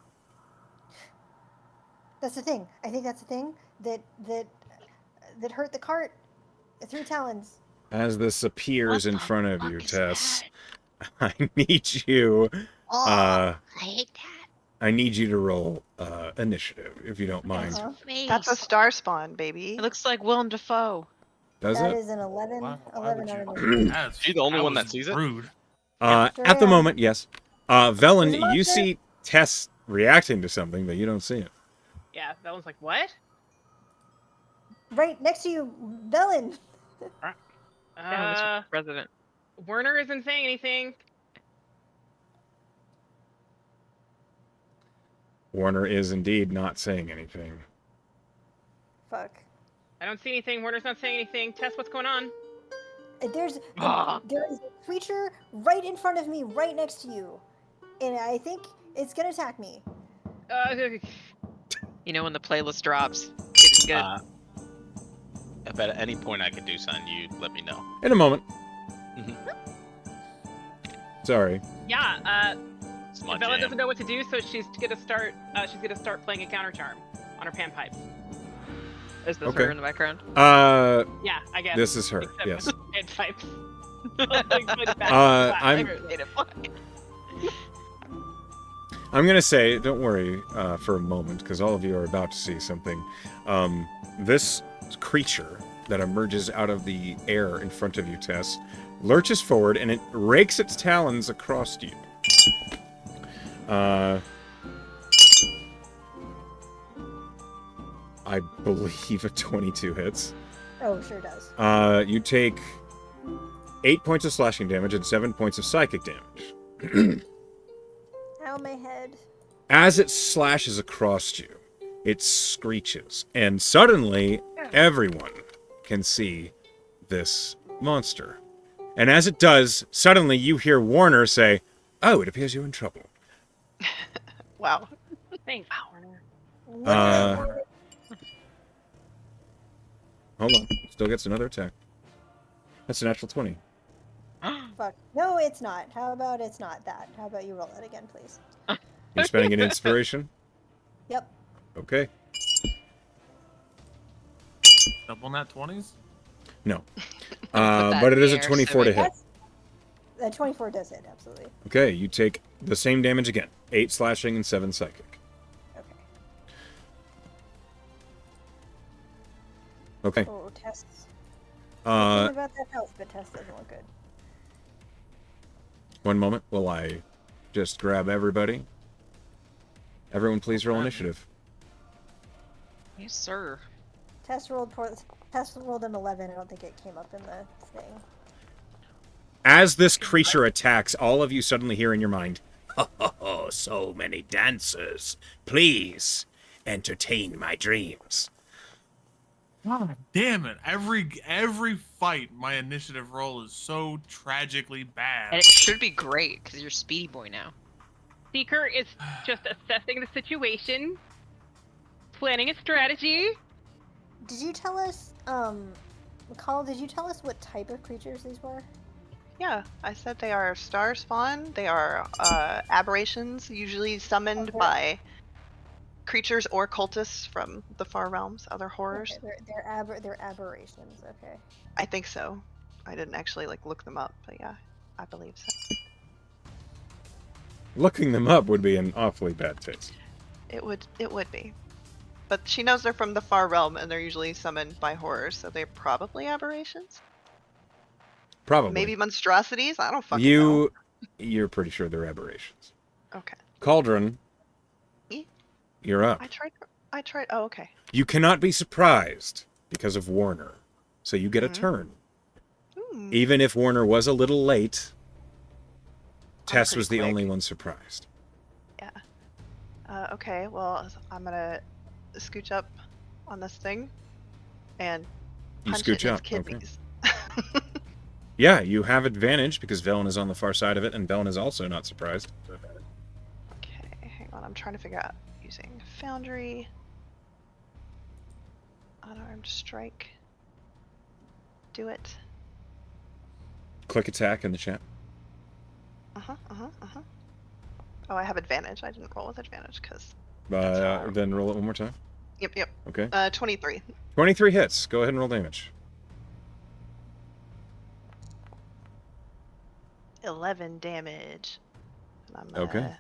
That's the thing. I think that's the thing that hurt the cart. 3 talons. As this appears What in the front of fuck you, is Tess, that? I need you. Oh, I hate that. I need you to roll initiative, if you don't mind. Uh-huh. That's a star spawn, baby. It looks like Willem Dafoe. Does That it? is an 11. Why 11 would out of you? 20. That's, She the only one was that sees it? rude. Sure At the am. moment, yes. Velen, There's a you monster. see Tess reacting to something, but you don't see it. Yeah, that one's like, what? Right next to you, Bellin. Mr. President. Werner isn't saying anything. Warner is indeed not saying anything. Fuck. I don't see anything. Werner's not saying anything. Tess, what's going on? There is Ah. a creature right in front of me, right next to you, and I think it's gonna attack me. You know when the playlist drops. Getting good. If at any point I could do something, you let me know. In a moment. Mhm. Sorry. Yeah. It's my Bella jam. doesn't know what to do, so she's gonna start. She's gonna start playing a counter charm on her panpipes. Is this Okay. her in the background? Yeah, I guess. This is her. Except Yes. with panpipes. I'm gonna say, don't worry for a moment, because all of you are about to see something. This creature that emerges out of the air in front of you, Tess, lurches forward and it rakes its talons across you. I believe a 22 hits. Oh, sure does. You take 8 points of slashing damage and 7 points of psychic damage. Ow, my head. As it slashes across you, it screeches, and suddenly everyone can see this monster. And as it does, suddenly you hear Warner say, "Oh, it appears you're in trouble." Wow. Thanks, Werner. Hold on. Still gets another attack. That's a natural 20. Fuck. No, it's not. How about it's not that? How about you roll it again, please? You're spending an inspiration? Yep. Okay. Double nat 20s? No. that But it in is the a air, 24 to so hit. That 24 does hit, absolutely. Okay, you take the same damage again. 8 slashing and 7 psychic. Okay. Okay. Oh, Tess. I'm Uh, thinking about that house, but Tess doesn't look good. one moment while I just grab everybody. Everyone please roll initiative. Yes, sir. Tess rolled an 11. I don't think it came up in the thing. As this creature attacks, all of you suddenly hear in your mind, "Oh, so many dancers. Please, entertain my dreams." God damn it. Every fight, my initiative roll is so tragically bad. And it should be great, because you're Speedy Boy now. Seeker is just assessing the situation, planning a strategy. Did you tell us, McCall, did you tell us what type of creatures these were? Yeah, I said they are star spawn. They are aberrations, usually summoned by creatures or cultists from the far realms, other horrors. Okay, they're aberrations, okay. I think so. I didn't actually look them up, but yeah, I believe so. Looking them up would be an awfully bad taste. It would be. But she knows they're from the far realm and they're usually summoned by horrors, so they're probably aberrations. Probably. Maybe monstrosities? I don't fucking know. You're pretty sure they're aberrations. Okay. Cauldron, Me? you're up. I tried. Oh, okay. You cannot be surprised because of Warner, so you get a turn. Even if Warner was a little late, Tess was the only one surprised. Yeah. Okay, well, I'm gonna scooch up on this thing and You punch scooch it in up, its kidneys. Yeah, you have advantage because Velen is on the far side of it, and Velen is also not surprised. Okay, hang on. I'm trying to figure out using Foundry. Unarmed strike. Do it. Click attack in the chat. Oh, I have advantage. I didn't roll with advantage because. Then roll it one more time. Yep. Okay. 23. 23 hits. Go ahead and roll damage. 11 damage. And I'm gonna Okay.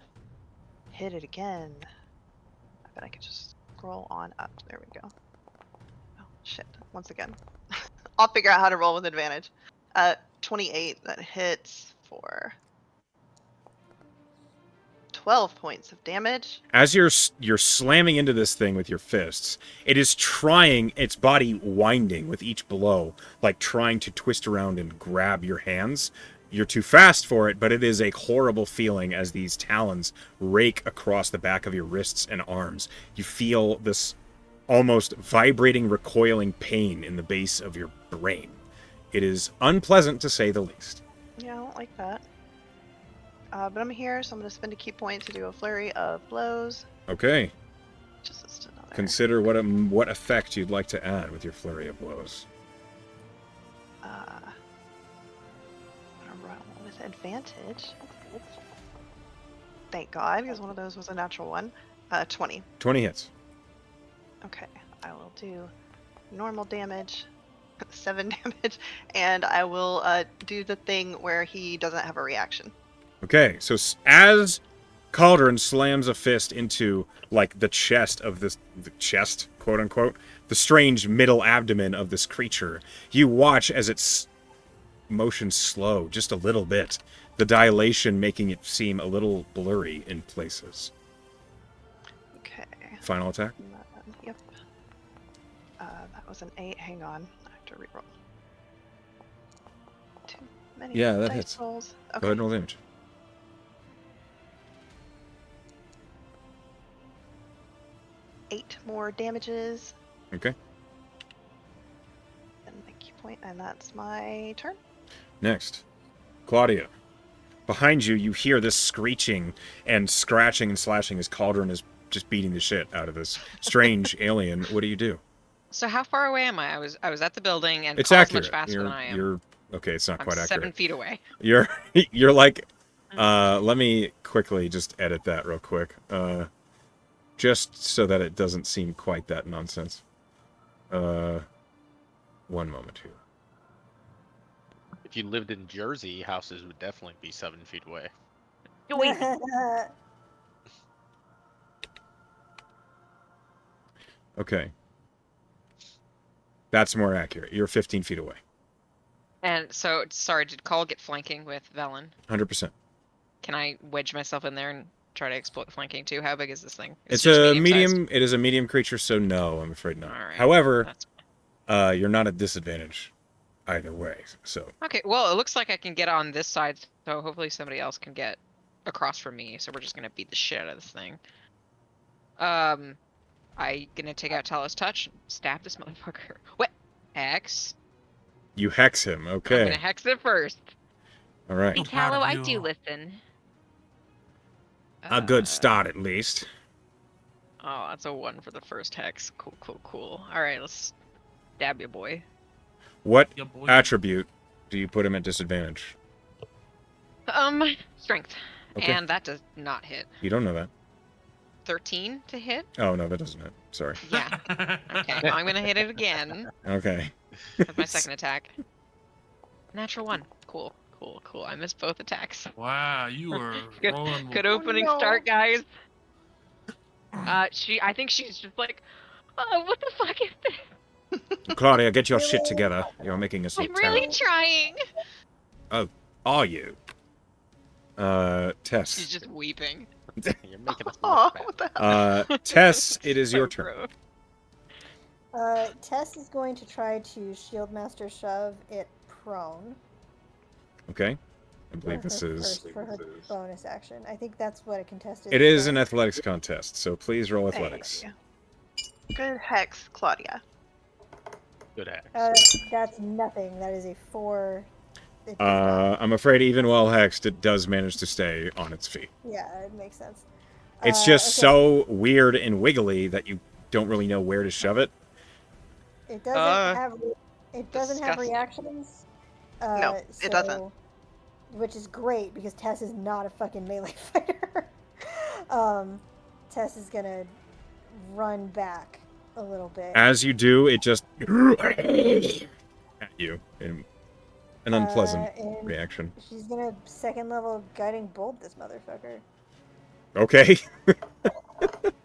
hit it again. I bet I could just scroll on up. There we go. Oh, shit. Once again. I'll figure out how to roll with advantage. 28. That hits for 12 points of damage. As you're slamming into this thing with your fists, it is trying, its body winding with each blow, like trying to twist around and grab your hands. You're too fast for it, but it is a horrible feeling as these talons rake across the back of your wrists and arms. You feel this almost vibrating, recoiling pain in the base of your brain. It is unpleasant, to say the least. Yeah, I don't like that. But I'm here, so I'm going to spend a key point to do a flurry of blows. Okay. Just another. Consider what effect you'd like to add with your flurry of blows. I'm gonna roll with advantage. Thank God, because one of those was a natural one. 20. 20 hits. Okay, I will do normal damage, 7 damage, and I will do the thing where he doesn't have a reaction. Okay, so as Cauldron slams a fist into, like, the chest of this, the chest, quote-unquote, the strange middle abdomen of this creature, you watch as its motion slow just a little bit, the dilation making it seem a little blurry in places. Okay. Final attack? Yep. That was an 8. Hang on. I have to reroll. Too many Yeah, that dice hits. rolls. Okay. Go ahead and roll damage. 8 more damages. Okay. And my key point, and that's my turn. Next. Claudia. Behind you, you hear this screeching and scratching and slashing as Cauldron is just beating the shit out of this strange alien. What do you do? So how far away am I? I was at the building, and It's Paul's accurate. much faster than I am. Okay, it's not I'm quite 7 accurate. feet away. You're like, let me quickly just edit that real quick. Just so that it doesn't seem quite that nonsense. 1 moment here. If you lived in Jersey, houses would definitely be 7 feet away. Okay. That's more accurate. You're 15 feet away. And so, sorry, did Call get flanking with Velen? 100%. Can I wedge myself in there and try to exploit flanking too? How big is this thing? It's just a medium-sized? medium. It is a medium creature, so no, I'm afraid not. All right, However, that's you're not at disadvantage either way. So okay. Well, it looks like I can get on this side, so hopefully somebody else can get across from me. So we're just gonna beat the shit out of this thing. I gonna take out Talos Touch, and stab this motherfucker. What? Hex? you hex him. I'm Okay. gonna hex it first. All right. So proud Callow, of I you. do listen. A good start, at least. Oh, that's a 1 for the first hex. Cool, cool, cool. All right, let's stab you, boy. What Yeah, boy. attribute do you put him at disadvantage? Strength. Okay. And that does not hit. You don't know that. 13 to hit? Oh, no, that doesn't hit. Sorry. Yeah. Okay, well, I'm gonna hit it again. Okay. That's my second attack. Natural 1. Cool, cool, cool. I missed both attacks. Wow, you were Good- rolling. Good opening no. start, guys. I think she's just like, oh, what the fuck is this? Claudia, get your shit together. You're making us look I'm really terrible. trying. Are you? Tess. She's just weeping. You're making us Oh, look bad. what the hell? Tess, it is So your turn. gross. Tess is going to try to Shieldmaster shove it prone. Okay. I believe this her is... for her bonus action. I think that's what a contest is. It is so- an athletics contest, so please roll athletics. Thank you. Good hex, Claudia. Good axe. That's nothing. That is a 4. It does not- I'm afraid even while hexed, it does manage to stay on its feet. yeah, it makes sense. It's just Okay. so weird and wiggly that you don't really know where to shove it. It doesn't have. It doesn't have disgusting. reactions. No, it doesn't. so- Which is great because Tess is not a fucking melee fighter. Tess is gonna run back a little bit. As you do, it just at you in an unpleasant and reaction. She's gonna 2nd level guiding bolt this motherfucker. Okay.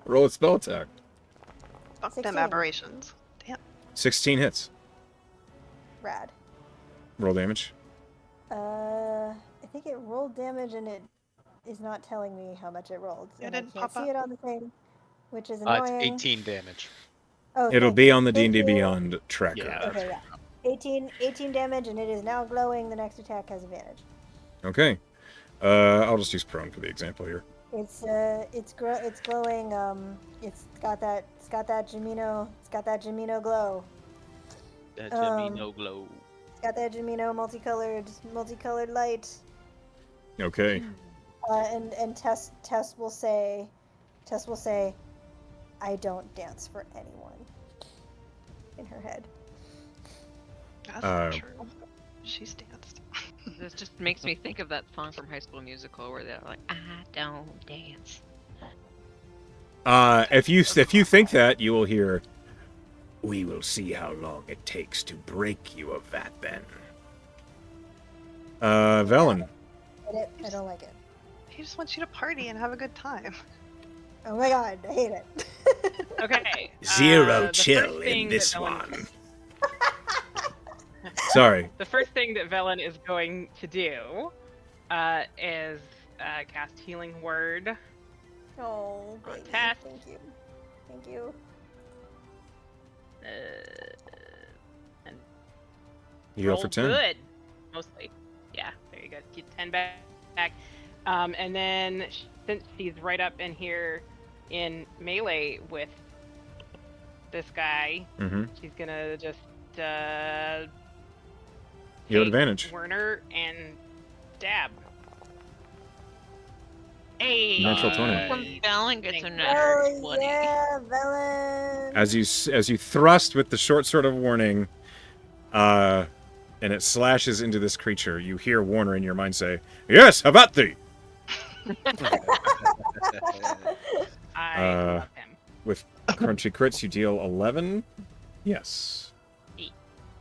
Roll a spell attack. Fuck 16. them aberrations. Damn. 16 hits. Rad. Roll damage. I think it rolled damage and it is not telling me how much it rolled, It and I didn't can't pop see up. it on the thing, which is It's annoying. 18 damage. Oh, It'll thank be you. on the Thank D&D you. Beyond tracker. Yeah, that's Okay, yeah. 18 damage, and it is now glowing. The next attack has advantage. Okay. I'll just use prone for the example here. It's glowing. It's got that Jamino glow. That Um, no glow. It's got that Jamino multicolored light. Okay. And Tess will say, I don't dance for anyone. In her head. That's not true. She's danced. This just makes me think of that song from High School Musical where they're like, I don't dance. If you think that, you will hear, we will see how long it takes to break you of that then. Velen. I don't like it. He just wants you to party and have a good time. Oh my god, I hate it. Okay. Zero the chill first thing in this that Velen- one. Sorry. The first thing that Velen is going to do is cast Healing Word. Oh, baby. Tess. Thank you. Thank you. And You go roll for 10. good, mostly. Yeah, there you go. Get 10 back. And then since she's right up in here in melee with this guy, Mm-hmm. she's gonna just You have take advantage. Werner and stab. Hey, Natural 20. When Valen gets a Thank natural Oh 20. yeah, Velen. As you thrust with the short sword of warning, and it slashes into this creature, you hear Warner in your mind say, "Yes, have thee!" I love him. With crunchy crits, you deal 11. Yes.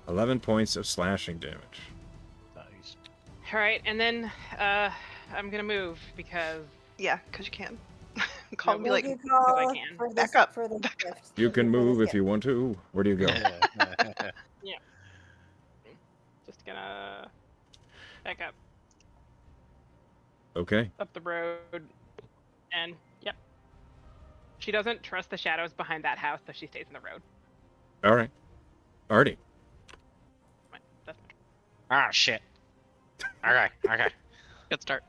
11 points of slashing damage. Nice. All right, and then I'm gonna move because Yeah, because you can. Call me Thank like, you, Call, I can. for this, back up. for the gift. You Thank can for move this if you want to. Where do you go? just gonna back Okay. up the road, and yep. She doesn't trust the shadows behind that house, so she stays in the road. All right. Artie. That's Ah, shit. Okay. Good start.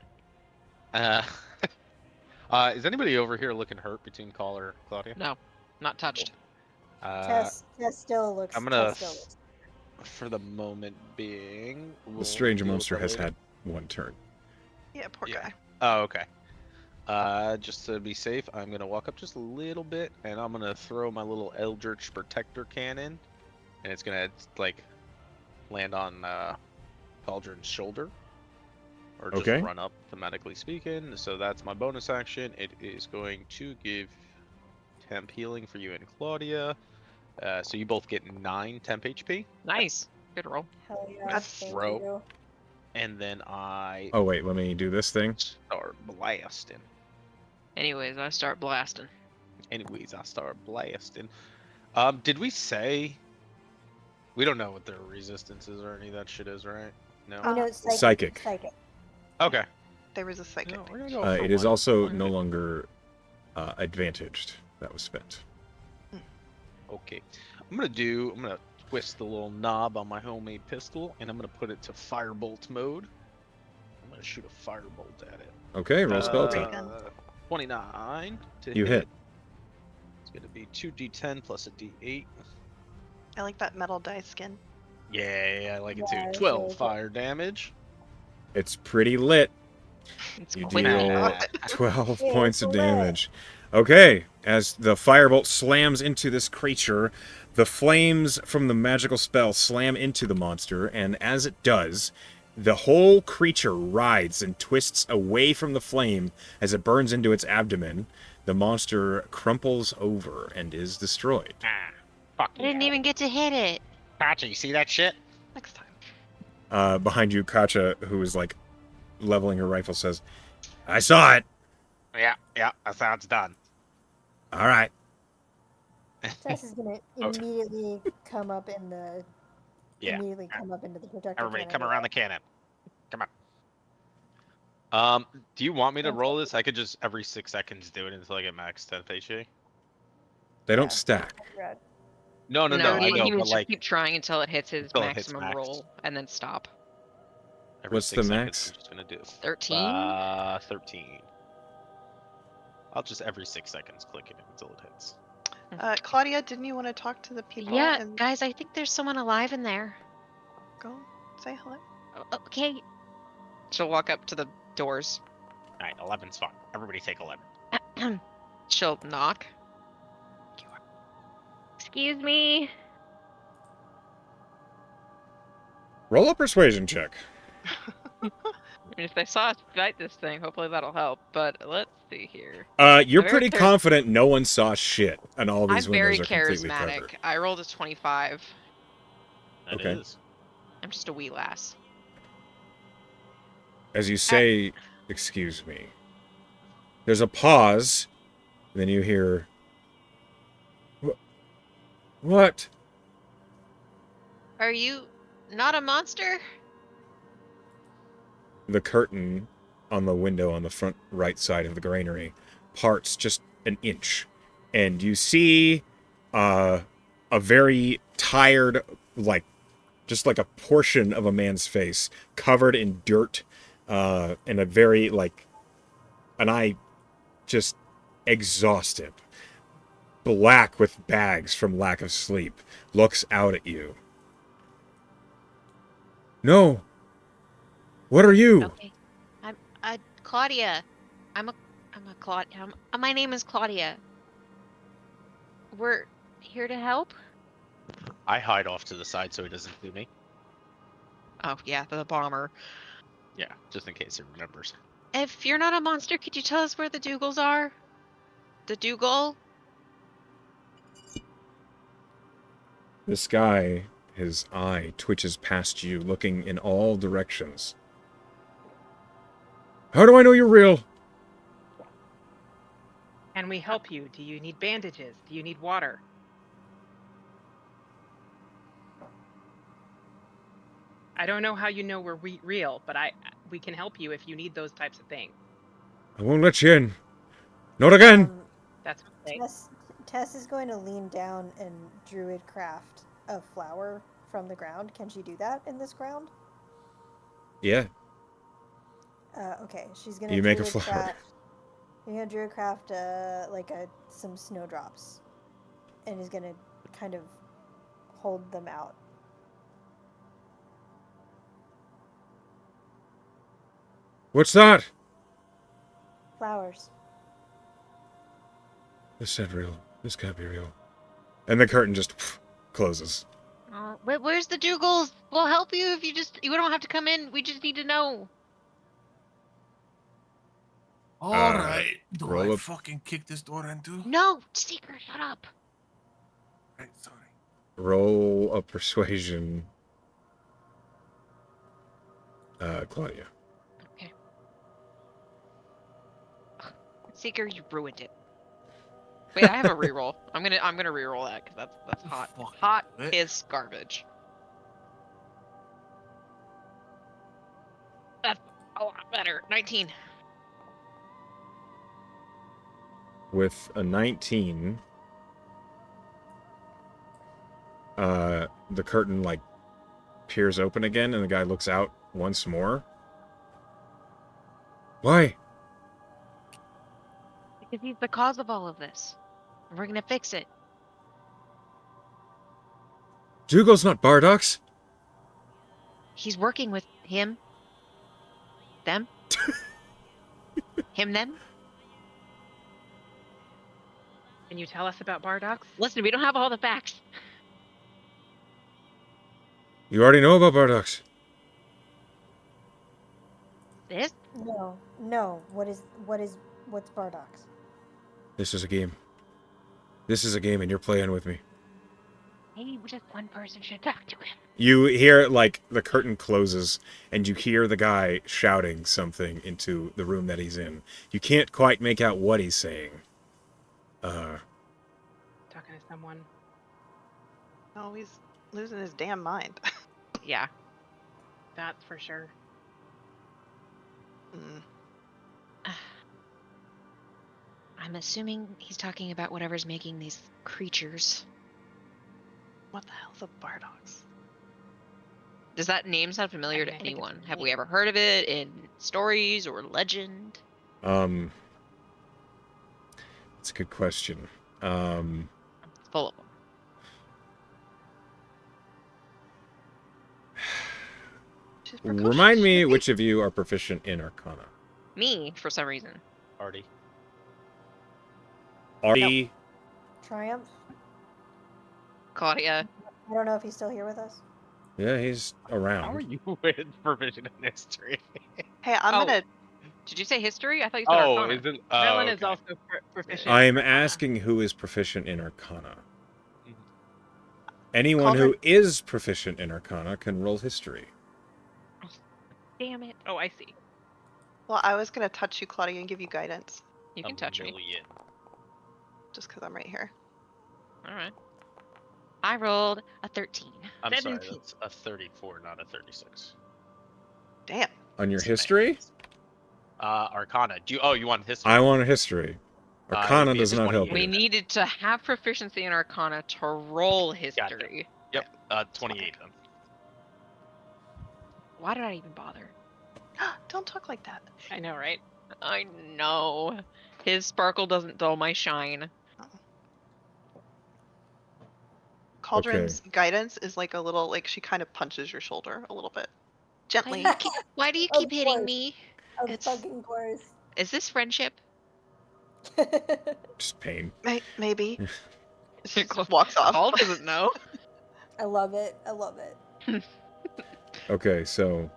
Is anybody over here looking hurt between Call or Claudia? No, not touched. Tess still looks. I'm gonna, Tess still looks. for the moment being, The strange we'll deal with monster that has later. had one turn. Yeah, poor Yeah. guy. Oh, okay. Just to be safe, I'm gonna walk up just a little bit, and I'm gonna throw my little Eldritch Protector Cannon, and it's gonna like land on Cauldron's shoulder, or just Okay. run up, thematically speaking. So that's my bonus action. It is going to give temp healing for you and Claudia. So you both get 9 temp HP, Nice. Good roll. Hell yeah. That's Thank throw. you. and then I Oh, wait. Let me do this thing. start blasting. Anyways, I start blasting. Anyways, I start blasting. Did we say we don't know what their resistances or any of that shit is, right? No. I know it's Psychic. Psychic. Okay. There was a psychic. No, we're thing. gonna go for It is one. also no longer advantaged. That was spent. Okay. I'm gonna twist the little knob on my homemade pistol, and I'm gonna put it to firebolt mode. I'm gonna shoot a firebolt at it. Okay, roll spell attack. 29 to You hit. hit. It's gonna be 2d10 plus a d8. I like that metal die skin. Yeah, I like it Yeah, too. it's 12 really cool. fire damage. It's pretty lit. It's You quick. deal 12 Yeah, points of it's lit. damage. Okay, as the firebolt slams into this creature, the flames from the magical spell slam into the monster, and as it does, the whole creature writhes and twists away from the flame as it burns into its abdomen. The monster crumples over and is destroyed. Ah, fuck I didn't even get to hit it. Gotcha, you see that shit? Next time. Behind you, Kacha, who is like leveling her rifle, says, "I saw it. Yeah, that's how it's done. All right." Tess is gonna Oh. immediately come up in the. Yeah. Immediately come up into the protector. Everybody cannon come with around it. the cannon. Come on. Do you want me to Sounds roll like this? I could just every 6 seconds do it until I get max 10 HP. They don't Yeah. stack. Red. No, No, I know, he but would just like keep trying until it hits his until it hits maximum max. roll and then stop. Every What's the 6 seconds, max? I'm just gonna do 13? 13. I'll just every 6 seconds click it until it hits. Claudia, didn't you want to talk to the people Yeah, and guys, I think there's someone alive in there. go say hello? Okay. She'll walk up to the doors. All right, 11's fine. Everybody take 11. She'll knock. Excuse me. Roll a persuasion check. I mean, if they saw us fight this thing, hopefully that'll help. But let's see here. You're I'm very pretty confident no one saw shit, and all these I'm very windows are completely charismatic. covered. I rolled a 25. That Okay. is. I'm just a wee lass. As you say, excuse me, there's a pause, and then you hear, What? Are you not a monster? The curtain on the window on the front right side of the granary parts just an inch, and you see a very tired, just like a portion of a man's face covered in dirt, and a very an eye just exhausted, black with bags from lack of sleep, looks out at you. No. What are you? Okay. I'm Claudia. I'm a Claudia. My name is Claudia. We're here to help. I hide off to the side so he doesn't see me. Oh yeah, the bomber. Yeah, just in case he remembers. If you're not a monster, could you tell us where the Dougals are? The Dougal? This guy, his eye twitches past you, looking in all directions. How do I know you're real? Can we help you? Do you need bandages? Do you need water? I don't know how you know we're real, but we can help you if you need those types of things. I won't let you in. Not again. That's okay. Tess is going to lean down and druid craft a flower from the ground. Can she do that in this ground? Yeah. Okay, she's gonna You make a druid flower. craft. You're gonna druid craft some snowdrops, and is gonna kind of hold them out. What's that? Flowers. This ain't real. This can't be real. And the curtain just closes. Where's the Dougals? We'll help you if you don't have to come in. We just need to know. All right. Do roll I up. fucking kick this door in too? No, Seeker, shut up. Right, sorry. Roll a persuasion. Claudia. Okay. Seeker, you ruined it. Wait, I have a reroll. I'm gonna reroll that because that's hot. Fucking Hot lit. is garbage. That's a lot better. 19. With a 19, the curtain peers open again, and the guy looks out once more. Why? Because he's the cause of all of this. And we're gonna fix it. Dougal's not Bardoc's. He's working with him. Them. Him, them. Can you tell us about Bardoc's? Listen, we don't have all the facts. You already know about Bardoc's. This? No. What's Bardoc's? This is a game. This is a game, and you're playing with me. Maybe just one person should talk to him. You hear, the curtain closes, and you hear the guy shouting something into the room that he's in. You can't quite make out what he's saying. Talking to someone. Oh, he's losing his damn mind. Yeah. That's for sure. I'm assuming he's talking about whatever's making these creatures. What the hell's a Bardox? Does that name sound familiar I to think it's anyone? a Have we name. ever heard of it in stories or legend? It's a good question. Full of them. She's Remind precocious. me which of you are proficient in Arcana. Me, for some reason. Artie. Artie, Triumph. Claudia. I don't know if he's still here with us. yeah, he's How are around. you with proficient in history? Hey, I'm Oh. gonna. Did you say history? I thought you said Oh, Arcana. isn't Velen okay. is also proficient. I am in Arcana. asking who is proficient in Arcana. Mhm. Anyone Cauldron- who is proficient in Arcana can roll history. Damn it. Oh, I see. Well, I was gonna touch you, Claudia, and give you guidance, You A can touch me. million. just because I'm right here. Alright. I rolled a 13. I'm sorry, 17. that's a 34, not a 36. Damn. On your It's history? Arcana. You want history? I want a history. It would Arcana be a does not help 28. We you. needed to have proficiency in Arcana to roll history. Yep, 28 then. Why did I even bother? Don't talk like that. I know, right? I know. His sparkle doesn't dull my shine. Cauldron's guidance is like a little, like she kind of punches your shoulder a little bit, gently. Why do you Of keep hitting course. me? Of It's- fucking course. Is this friendship? Just pain. Maybe. She Cla- just walks off. Paul doesn't know. I love it. I love it. Okay, so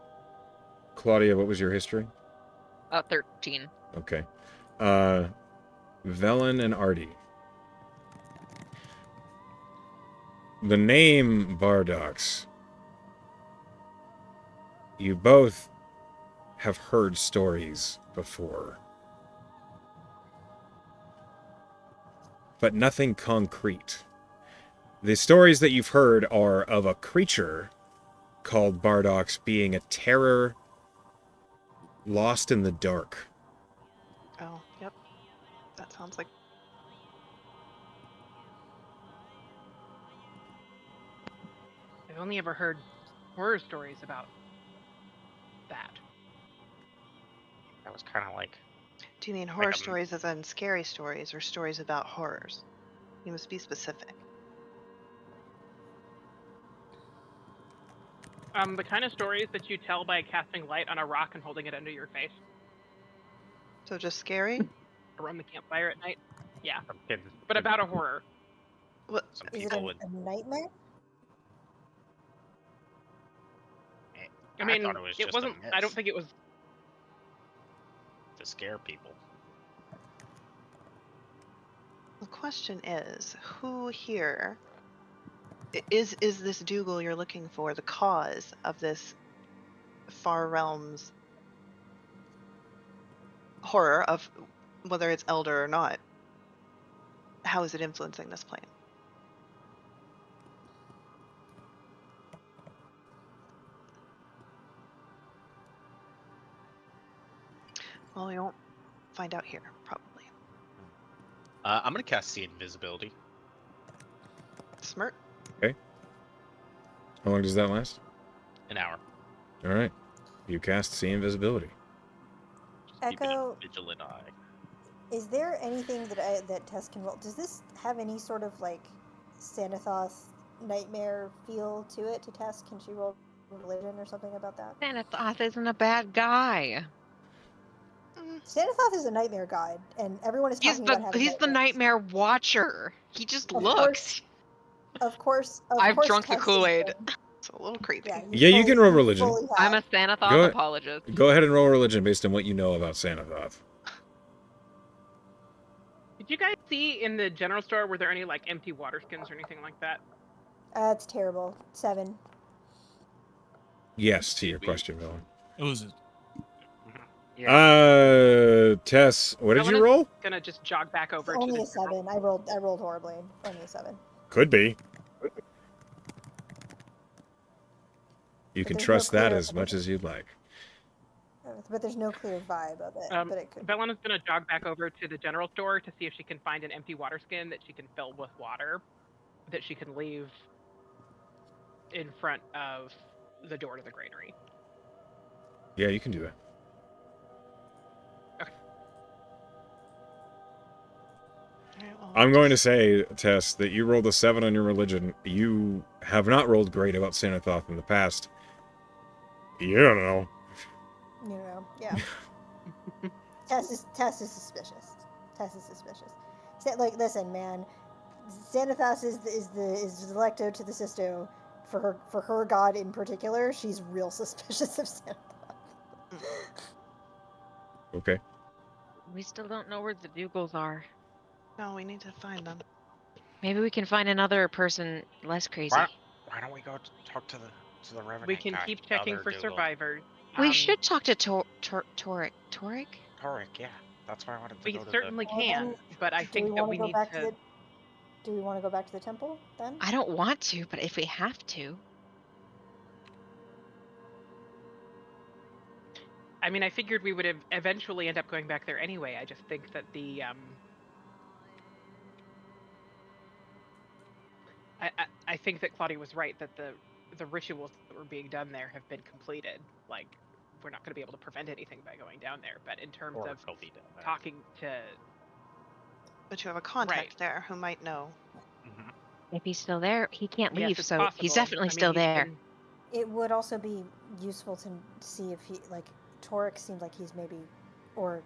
Claudia, what was your history? 13. Okay. Velen and Artie. The name Bardox. You both have heard stories before. But nothing concrete. The stories that you've heard are of a creature called Bardox being a terror lost in the dark. Oh, yep. That sounds like. I've only ever heard horror stories about that. That was kind of like Do you mean horror a- stories as in scary stories or stories about horrors? You must be specific. The kind of stories that you tell by casting light on a rock and holding it under your face So just scary? around the campfire at night. Yeah, some kids. but about a horror. What? Some Is it people would. a nightmare? I I mean, thought it was just a wasn't. I don't myth. think it was. To scare people. The question is, who here is this Dougal you're looking for the cause of this Far Realms horror of whether it's elder or not? How is it influencing this plane? Well, we won't find out here, probably. I'm gonna cast See Invisibility. Smirk. How long does that last? An hour. All right. You cast See Invisibility. Just keeping a Echo- vigilant eye. Is there anything that Tess can roll? Does this have any sort of like Xanathoth nightmare feel to it to Tess? Can she roll religion or something about that? Xanathoth isn't a bad guy. Xanathoth is a nightmare god, and everyone is talking about having He's the nightmares. nightmare watcher. He just Of looks. course. Of course, I've drunk the Tess is Kool-Aid. good. It's a little creepy. Yeah, Yeah, you can roll religion. fully I'm have. a Xanathoth Go- apologist. Go ahead and roll religion based on what you know about Xanathoth. Did you guys see in the general store, were there any like empty water skins or anything like that? It's terrible. 7. Yes, to your question, Velen. It was Tess, what did you Velen is roll? Gonna just jog back over to Only the a 7. I rolled horribly. Only a 7. Could be. You But can there's no trust that clear as much evidence. as you'd like. but there's no clear vibe of it. But it could. Velen is going to jog back over to the general store to see if she can find an empty water skin that she can fill with water that she can leave in front of the door to the granary. Yeah, you can do that. Alright, well, I'm going to say, Tess, that you rolled a 7 on your religion. You have not rolled great about Sanathoth in the past. You don't know. You know, yeah. Tess is suspicious. Tess is suspicious. Like, listen, man. Xanathos is the Delecto to the Sisto. For her god in particular, she's real suspicious of Xanathos. Okay. We still don't know where the Dougal's are. no, we need to find them. Maybe we can find another person less crazy. Why don't we go talk to the Revenant We can guy, keep the checking other for Dougal? survivors. We should talk to Toric. Toric? Toric, yeah. That's why I wanted to We go to certainly Well, can, then, but I do think we that want we to go need back to. to the? Do we want to go back to the temple then? I don't want to, but if we have to. I mean, I figured we would have eventually end up going back there anyway. I just think that the I think that Claudia was right that the rituals that were being done there have been completed. Like, we're not going to be able to prevent anything by going down there. But in terms or of he'll be down there. talking to, But you have a contact Right. there who might know. Mhm. If he's still there, he can't yes, leave, it's so possible. he's definitely I mean, still he's there. been- It would also be useful to see if he, like, Toric seems like he's maybe, or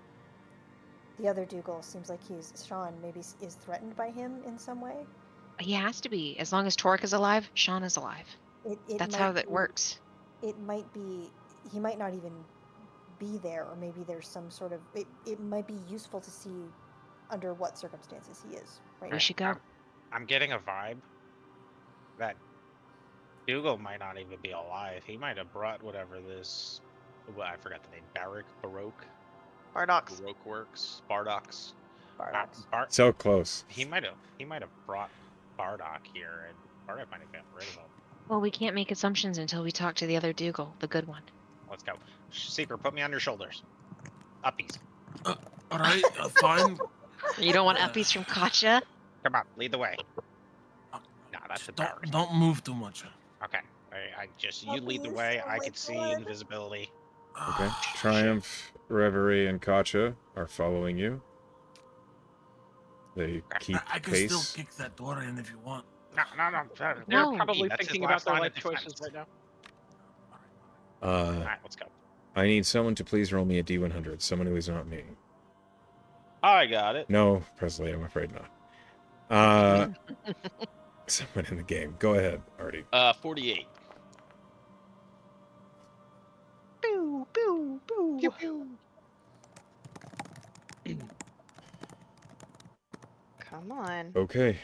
the other Dougal seems like Sean maybe is threatened by him in some way. He has to be. As long as Toric is alive, Sean is alive. It That's might how that be- works. It might be, he might not even be there, or maybe there's some sort of, it might be useful to see under what circumstances he is right We now. should go. I'm getting a vibe that Dougal might not even be alive. He might have brought whatever this. Well, I forgot the name. Baroque Bardock's. works. Bardoc's. Bardock's. So close. He might have brought Bardock here, and Bardock might have gotten rid of him. Well, we can't make assumptions until we talk to the other Dougal, the good one. Let's go. Seeker, put me on your shoulders. Uppies. All right, fine. You don't want uppies from Katja? Come on, lead the way. No, that's Just embarrassing. don't move too much. Okay. I just you lead the Uppies, way. oh I my can see God. invisibility. Okay. Ah, Triumph, Reverie, and Katja are following you. They keep I can pace. still kick that door in if you want. No. They're No. probably That's his thinking about last their line life of choices defense. right now. All right, let's go. I need someone to please roll me a D100. Someone who is not me. I got it. No, Presley, I'm afraid not. Someone in the game. Go ahead, Artie. 48. Boo, boo, boo. Pew, pew. Come on. Okay.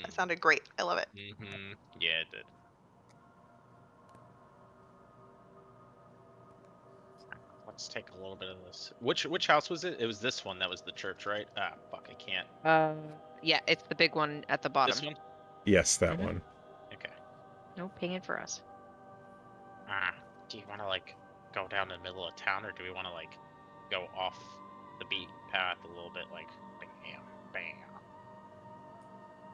That sounded great. I love it. Mm-hmm. Yeah, it did. Let's take a little bit of this. Which house was it? It was this one that was the church, right? Ah, fuck, I can't. Yeah, it's the big one at the bottom. This one? Yes, that Mhm. one. Okay. No pinging for us. Do you want to like go down the middle of town, or do we want to like go off the beat path a little bit, like bam, bam?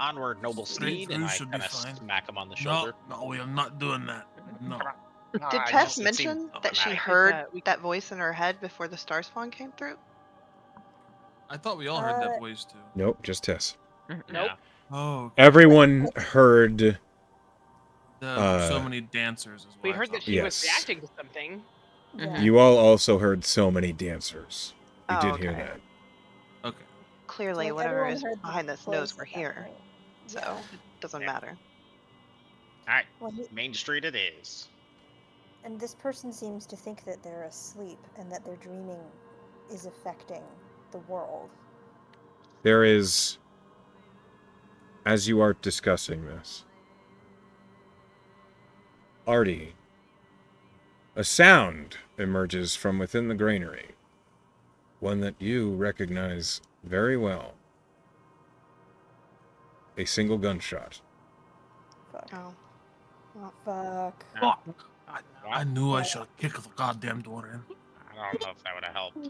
Onward, noble Straight steed, and through I should be kind of fine. smack him on the No, shoulder. no, we are not doing that. No. Come on. No, Did I Tess just- it mention seemed that she automatic. heard we that voice in her head before the star spawn came through? I thought we all heard that voice too. Nope, just Tess. Nope. Yeah. Oh, Everyone heard. there were so Uh, many dancers as well. We heard that she Yes. was reacting to something. Yeah. You all also heard so many dancers. You Oh, did hear okay. that. Okay. Clearly, Like, whatever everyone is heard the behind this voice knows at we're that here, point. so Yeah. it doesn't Yeah. matter. All right, Well, Main Street it is. and this person seems to think that they're asleep and that their dreaming is affecting the world. There is, as you are discussing this, Artie, a sound emerges from within the granary. One that you recognize very well. A single gunshot. Fuck. Oh. Fuck. Fuck. I knew I should have kicked the goddamn door in. I don't know if that would have helped.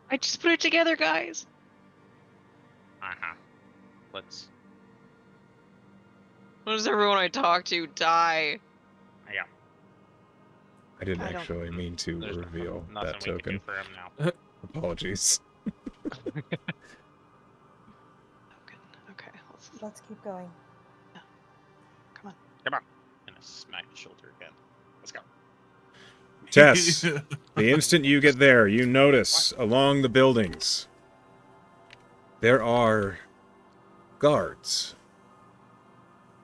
I just put it together, guys. Let's. What does everyone I talk to die? Yeah. I didn't I don't- actually mean to There's reveal nothing that we can do token. for him now. Apologies. Okay, Let's keep going. come on. Come on. And I smack his shoulder again. Let's go. Tess, the instant you get there, you notice along the buildings there are guards,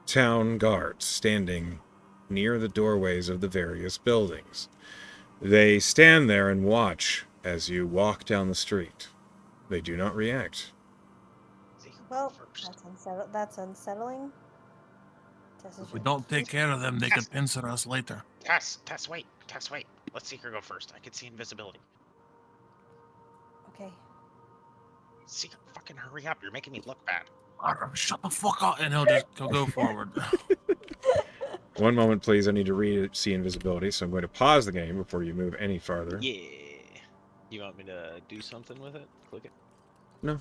town guards, standing near the doorways of the various buildings. They stand there and watch as you walk down the street. They do not react. Well, that's unsettling. If we don't take care of them, they could pincer us later. Tess, wait. Let Seeker go first. I can see invisibility. Okay. Seeker, fucking hurry up. You're making me look bad. Shut the fuck up, and he'll go forward. One moment, please. I need to see invisibility, so I'm going to pause the game before you move any farther. Yeah. You want me to do something with it? Click it. No.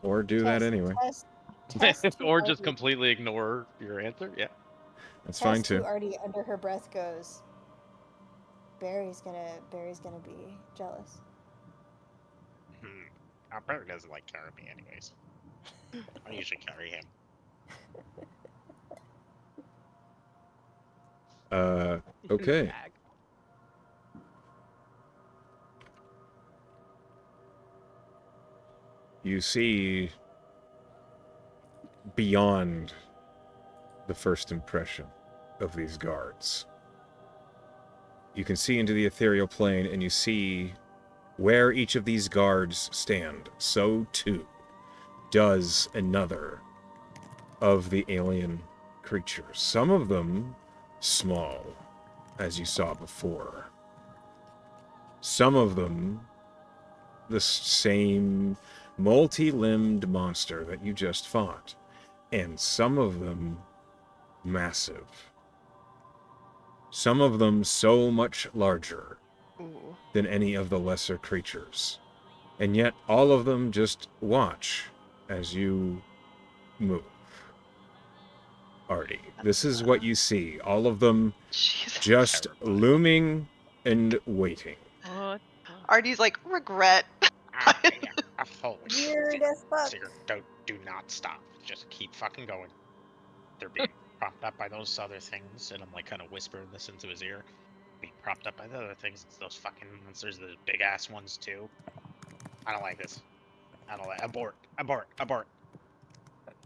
Or do that anyway. Tess Or who just already- completely ignore your answer? Yeah. That's Tess fine who too. already under her breath goes, Barry's gonna be jealous. Barry doesn't like carrying me anyways. I usually carry him. Okay. Bag. You see beyond the first impression of these guards. You can see into the ethereal plane, and you see where each of these guards stand. So too does another of the alien creatures. Some of them small, as you saw before. Some of them the same multi-limbed monster that you just fought. And some of them massive. Some of them so much larger Ooh. than any of the lesser creatures. And yet all of them just watch as you move. Artie, this is what you see. All of them Jesus. just Terrifying. looming and waiting. What? Artie's like, regret. Holy Weird as fuck. Seeker, do not stop. Just keep fucking going. They're being propped up by those other things, and I'm like kind of whispering this into his ear. Being propped up by the other things. It's those fucking monsters, those big ass ones too. I don't like this. I don't like. Abort.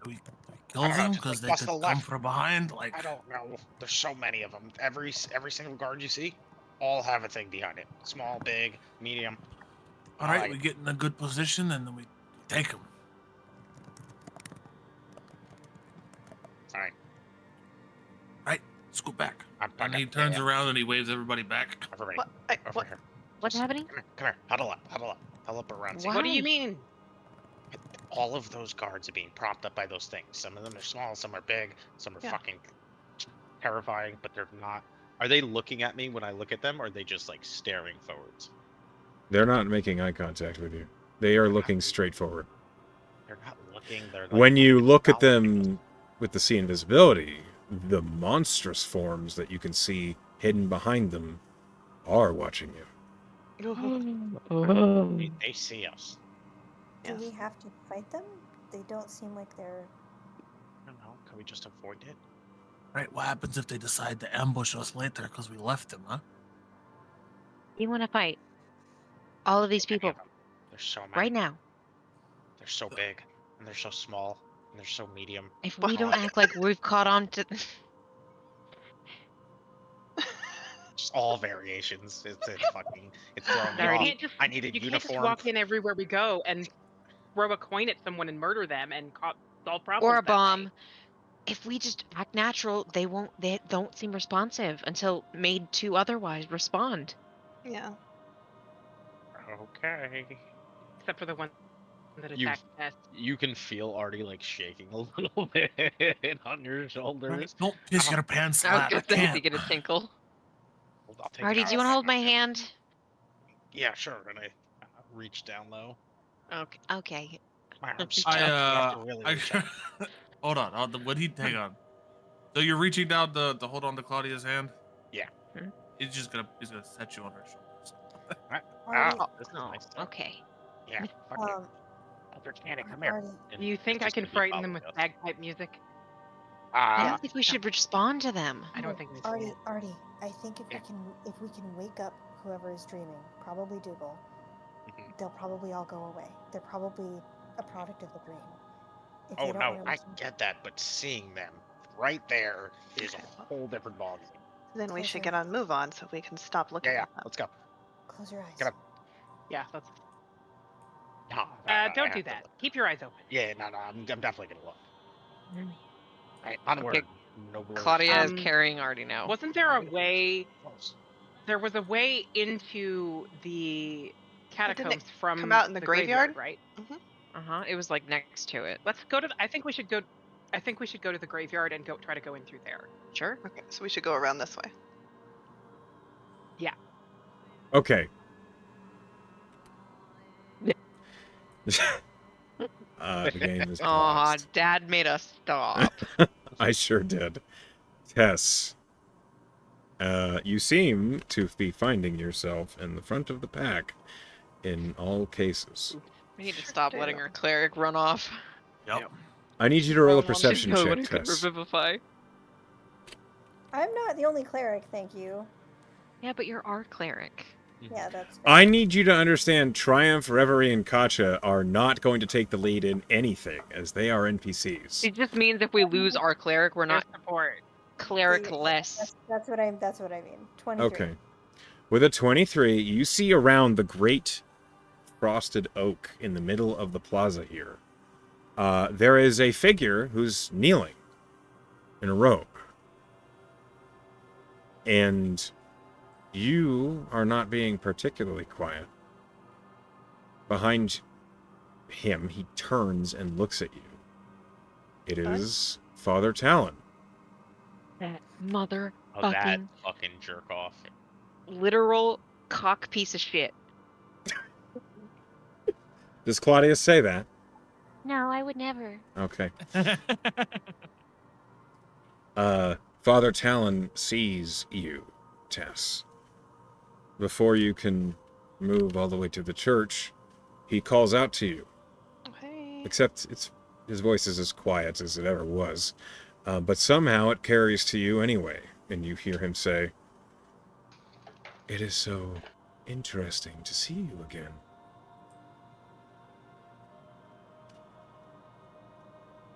Do we kill I don't know, them just, because like, they bust could the come left. from behind? Like, I don't know. There's so many of them. Every single guard you see, all have a thing behind it. Small, big, medium. all right, we get in a good position and then we take them. Fine. Right, let's go back. I'm And he yeah, turns yeah. around and he waves everybody back. Everybody, What? over What? here. What's Just- happening? Come here. Huddle up. Huddle up around. Why? What do you mean? All of those guards are being propped up by those things. Some of them are small, some are big, some are Yeah. fucking terrifying, but they're not. Are they looking at me when I look at them, or are they just like staring forwards? They're not making eye contact with you. They are looking straight forward. They're not looking. They're like, When you look at following us. them with the sea invisibility, the monstrous forms that you can see hidden behind them are watching you. They see us. Do Yes. we have to fight them? They don't seem like they're. I don't know. Can we just avoid it? Right, what happens if they decide to ambush us later because we left them, huh? You want to fight all of these Many people of them. There's so many. right now. They're so big, and they're so small, and they're so medium. If we don't act like we've caught on to. Just all variations. It's fucking. It's throwing me Sorry, off. you can't just, I need a you can't just uniform. walk in everywhere we go and throw a coin at someone and murder them and solve problems. Or a that way. bomb. If we just act natural, they won't. They don't seem responsive until made to otherwise respond. Yeah. Okay. Except for the one that You- attack test. You can feel Artie like shaking a little bit on your shoulders. Don't piss your pants I was flat. gonna I say, can't. you get a tinkle. I'll take Artie, it do you want to off. hold my hand? Yeah, sure. And I reach down low. Okay. Okay. My arm's I, stuck. You have I to really reach out. hold on. What he hang on? So you're reaching down to hold on to Claudia's hand? Yeah. He's gonna set you on her shoulders. Artie, Ah, this is Oh, nice. okay. Yeah. Fuck you. um, Elder Cannon, come here. Artie, And Do you think it's I just can gonna be frighten them with following us. bagpipe music? I Ah, don't think we should respond to them. I don't think we Artie, should. Artie, I think Yeah. if we can wake up whoever is dreaming, probably Dougal, mhm. they'll probably all go away. They're probably a product of the dream. If Oh they don't no, wanna I listen- get that, but seeing them right there is a whole different ballgame. Then we Close should your get on move on so we can stop looking Yeah, at them. let's go. Close your eyes. Get up. Yeah, let's. No, I Don't have do to that. look. Keep your eyes open. Yeah, no, I'm definitely gonna look. Right, onward. Okay, Noble. Claudia is Um, carrying Artie now. Wasn't there a way? Close. There was a way into the catacombs from come out in the graveyard? right? It was like next to it. Let's go to. I think we should go. I think we should go to the graveyard and try to go in through there. Sure. Okay, so we should go around this way. Okay. The game is Aw, paused. Dad made us stop. I sure did. Tess, you seem to be finding yourself in the front of the pack in all cases. We need to stop letting our cleric run off. Yep. I need you to roll a Well, perception She's the only check, one who could Tess. revivify. I'm not the only cleric, thank you. Yeah, but you're our cleric. Yeah, that's fair. I need you to understand Triumph, Reverie, and Katja are not going to take the lead in anything, as they are NPCs. It just means if we lose our cleric, we're not Their support. cleric-less. That's what I mean. 23. Okay. With a 23, you see around the great frosted oak in the middle of the plaza here. There is a figure who's kneeling in a robe. And you are not being particularly quiet. Behind him, he turns and looks at you. It is Father Talon. That mother Oh, that fucking fucking jerk off. literal cock piece of shit. Does Claudius say that? No, I would never. Okay. Father Talon sees you, Tess. Before you can move all the way to the church, he calls out to you. Hey. Except his voice is as quiet as it ever was. But somehow it carries to you anyway, and you hear him say, "It is so interesting to see you again."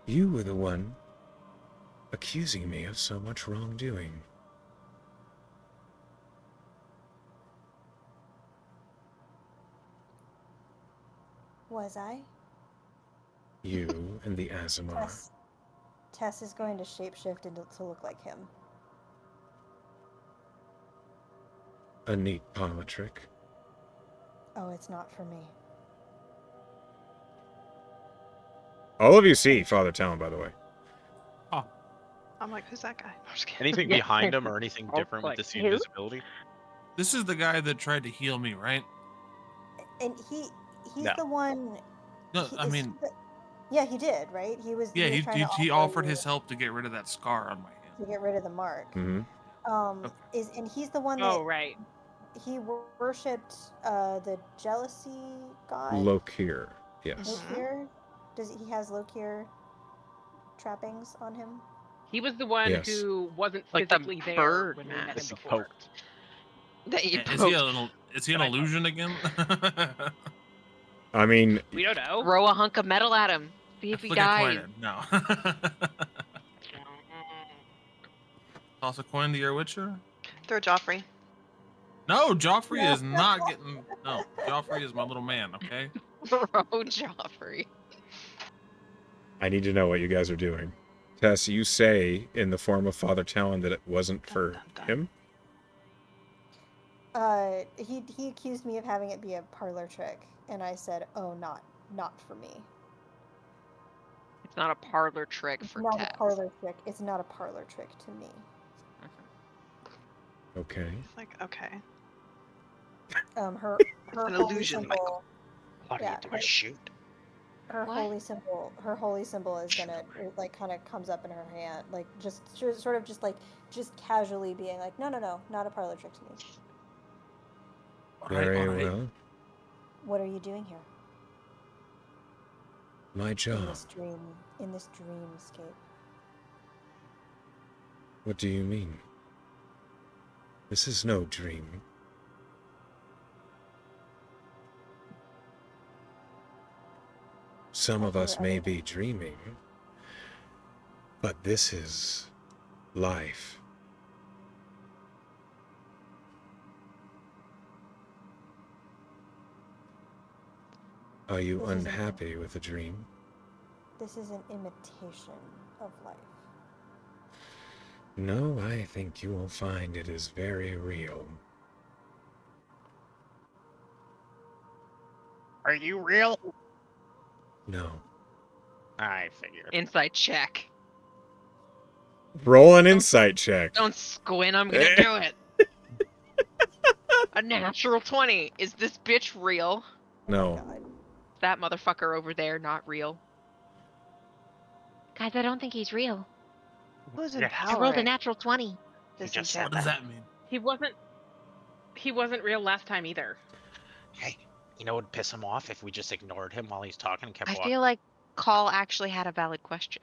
You were the one accusing me of so much wrongdoing. Was I? You and the Azamar. Tess is going to shapeshift to look like him. A neat parlor trick. Oh, it's not for me. All of you see Father Talon, by the way. I'm like, who's that guy? I'm just kidding. Anything Yeah. behind him or anything I'll different with click. this Who? invisibility? This is the guy that tried to heal me, right? And he's No. the one. No, he- I is mean, he the- yeah, he did, right? He was. yeah, was he trying to he offer offered you his help to get rid of that scar on my hand. to get rid of the mark. Mm-hmm. Okay. And he's the one Oh that right. he worshipped the jealousy god. Lokir. Yes. Lokir. He has Lokir trappings on him? He was the one Yes. who wasn't Like the physically there bird when we met him mask. before. That you Is poked. he an illusion again? I mean, We don't know. Throw a hunk of metal at him. See if he Flick a dies. coin. No. Toss a coin to your Witcher? Throw Joffrey. No, Joffrey is not getting. No, Joffrey is my little man. Okay. Throw Joffrey. I need to know what you guys are doing. Tess, you say in the form of Father Talon that it wasn't for Dun, dun, him? He accused me of having it be a parlor trick, and I said, "Oh, not not for me. It's not a parlor trick It's for not Tess. a parlor trick. It's not a parlor trick to me. Okay. It's like, okay. Her It's an holy illusion, symbol. What do Yeah, you do? A shoot? Her What? holy symbol. Her holy symbol is gonna like kind of comes up in her hand, like just sort of just casually being like, no, not a parlor trick to me. Very well. What are you doing here My in job. this dreamscape? What do you mean? This is no dream. Some of us may be dreaming, but this is life. Are you This isn't- unhappy with a dream? This is an imitation of life. No, I think you will find it is very real. Are you real? No. I figured. Insight check. Roll an insight check. Don't squint, I'm gonna do it. A natural 20. Is this bitch real? No. God. That motherfucker over there not real? Guys, I don't think he's real. Who's Yeah. I rolled a empowering natural 20. this just said What does enchantment? that mean? He wasn't real last time either. Hey, you know what would piss him off if we just ignored him while he's talking and kept I walking? feel like Call actually had a valid question.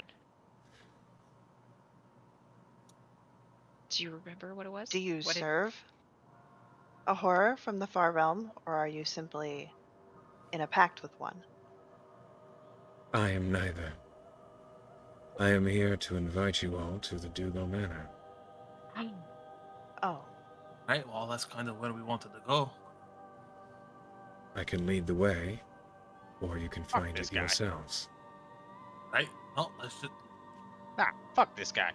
Do you remember what it was? Do you What did- serve a horror from the far realm, or are you simply in a pact with one? I am neither. I am here to invite you all to the Dougal Manor. Oh, Right. Well, that's kind of where we wanted to go. I can lead the way, or you can Fuck find this it guy. yourselves. Right. No, let's just. Nah, fuck this guy.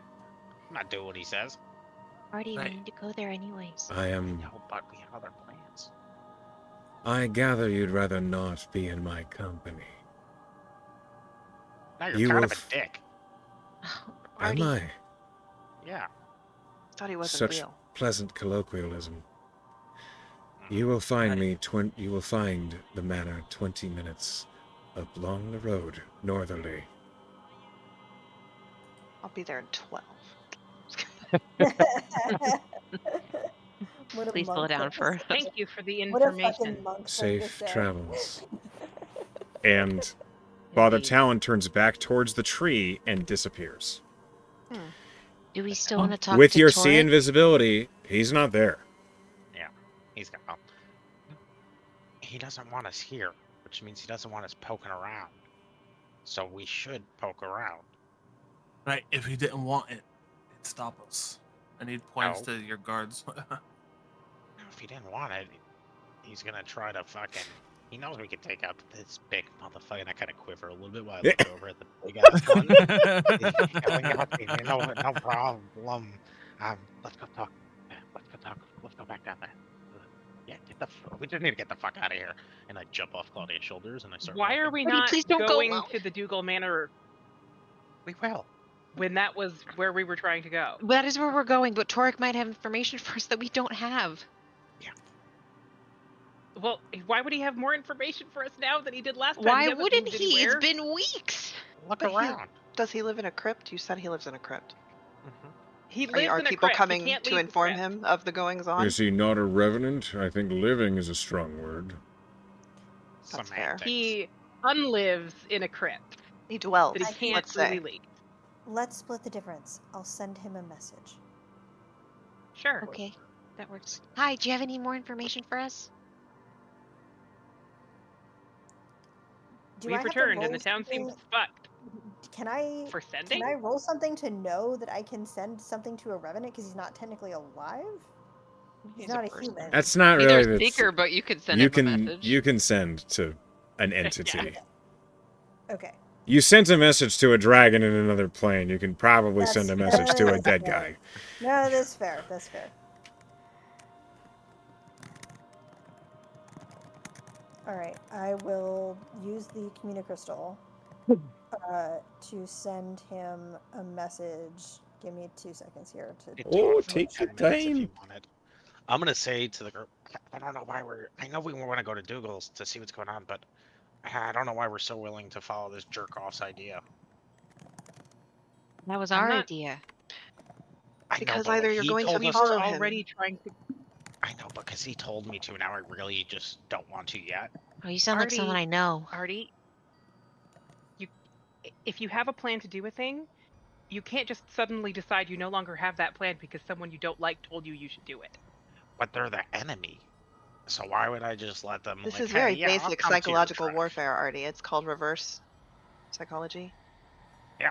I'm not doing what he says. Already Right. wanted to go there anyways. I am... No, but we have other plans. I gather you'd rather not be in my company. Now you're You kind will of a dick. Am I? Yeah. thought he wasn't Such real. pleasant colloquialism. You will find me. You will find the manor 20 minutes up along the road northerly. I'll be there in 12. What a Please slow monk down thing to for say. Thank you for the What a information. fucking monk thing to Safe say. travels. And Father Indeed. Talon turns back towards the tree and disappears. Do we still want to talk With to your Torek? sea invisibility, he's not there. Yeah. He's gone. He doesn't want us here, which means he doesn't want us poking around. So we should poke around. Right. If he didn't want it, he'd stop us. And he points No. to your guards. If he didn't want it, he's gonna try to fucking. He knows we can take out this big motherfucker. And I kind of quiver a little bit while I look over at the big ass one. No problem. Let's go talk. Let's go talk. Let's go back down there. Yeah, we just need to get the fuck out of here. And I jump off Claudia's shoulders and I start. Why are walking. we Cody, not please don't go going alone. to the Dougal Manor We will. when that was where we were trying to go? That is where we're going, but Torek might have information for us that we don't have. Well, why would he have more information for us now than he did last time? Why He hasn't wouldn't moved he? It's anywhere. been weeks. Look But he- around. Does he live in a crypt? You said he lives in a crypt. He lives Are in a people crypt. He coming can't to leave the inform crypt. him of the goings on? Is he not a revenant? I think living is a strong word. That's fair. Semantics. He unlives in a crypt He dwells, that he I can't let's say. really leave. Let's split the difference. I'll send him a message. Sure. Okay, that works. Hi, do you have any more information for us? Do I We've have to returned and roll the town seems something- fucked. Can I For sending? Can I roll something to know that I can send something to a revenant because he's not technically alive? He's not a person. human. That's not Neither really a the seeker, but you could send you him can a message. you can send to an entity. Okay. You sent a message to a dragon in another plane. You can probably That's- send a message to a that's dead fair. guy. No, that's fair. That's fair. All right, I will use the communicrystal to send him a message. Give me 2 seconds here to. It Oh, took take your 10 minutes if you time. wanted. I'm gonna say to the group, I don't know why we're. I know we want to go to Dougal's to see what's going on, but I don't know why we're so willing to follow this jerk off's idea. That was I'm our not- idea. I know, Because but when either you're he going to told He us, was follow him. already trying to. I know, because he told me to, and now I really just don't want to yet. Oh, you sound like someone Artie- I know. Artie, if you have a plan to do a thing, you can't just suddenly decide you no longer have that plan because someone you don't like told you you should do it. But they're the enemy, so why would I just let them? This like, is hey, very yeah, I'll basic come to your psychological trash. warfare, Artie. It's called reverse psychology. Yeah.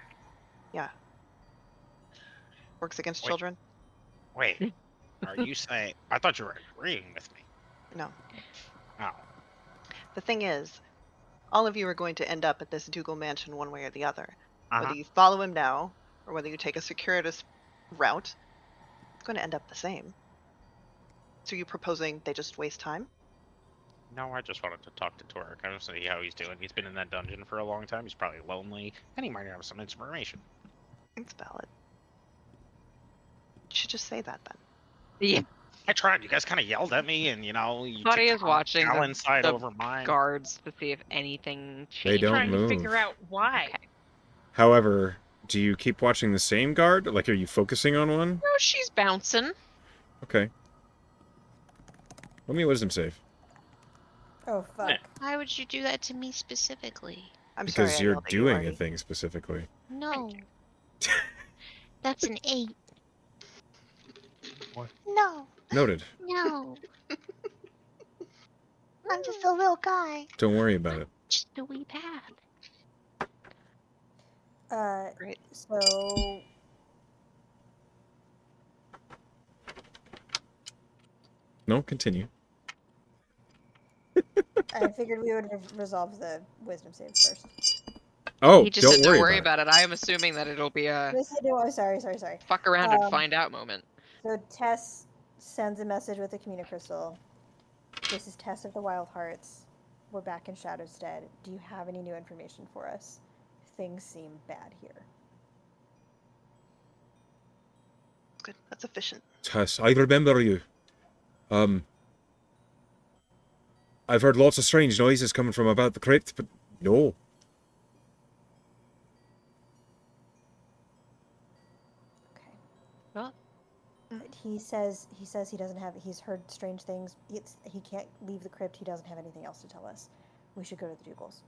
Yeah. Works against Wait. children? Wait, are you saying? I thought you were agreeing with me. No. Oh, The thing is, all of you are going to end up at this Dougal mansion one way or the other. uh-huh. Whether you follow him now, or whether you take a circuitous route, it's going to end up the same. So you proposing they just waste time? No, I just wanted to talk to Torek. I just see how he's doing. He's been in that dungeon for a long time. He's probably lonely, and he might have some inspiration. It's valid. You should just say that then. Yeah. I tried. You guys kind of yelled at me, and you Claudia kicked is watching the- Alan's side the over mine. Guards to see if anything They changed. don't Trying move. to figure out why. Okay. However, do you keep watching the same guard? Like, are you focusing on one? No, she's bouncing. Okay. Let me wisdom save. Oh fuck! Yeah. Why would you do that to me specifically? I'm Because sorry I you're yelled at you, doing Artie. a thing specifically. No. That's an 8. No, Noted. No. I'm just a little guy. Don't worry about it. Just a wee path. Great. So No, continue. I figured we would resolve the wisdom save first. Oh, He just don't said don't worry worry about about it. I am assuming that it'll be a No, I'm sorry. fuck around and Um, find out moment. So Tess sends a message with the communicrystal. This is Tess of the Wildhearts. We're back in Shadowstead. Do you have any new information for us? Things seem bad here. Good. That's efficient. it. Tess, I remember you. I've heard lots of strange noises coming from about the crypt, but no. Okay. Well- He says he doesn't have. He's heard strange things. He can't leave the crypt. He doesn't have anything else to tell us. We should go to the Dougal's.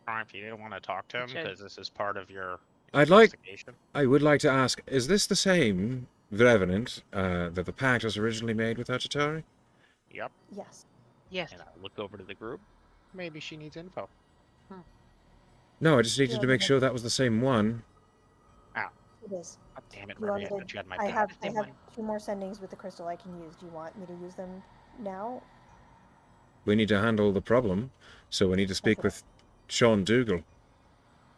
If you didn't want to talk to him, Should. because this is part of your I'd like. investigation. I would like to ask: is this the same revenant that the pact was originally made with Achatari? Yep. Yes. Yes. And I look over to the group. Maybe she needs info. No, I just needed Yeah, to make but- sure that was the same one. It is. God damn it, You want Maria! me I thought you had my I back. have Same one. 2 more sendings with the crystal I can use. Do you want me to use them now? We need to handle the problem, so we need to speak Okay. with Sean Dougal.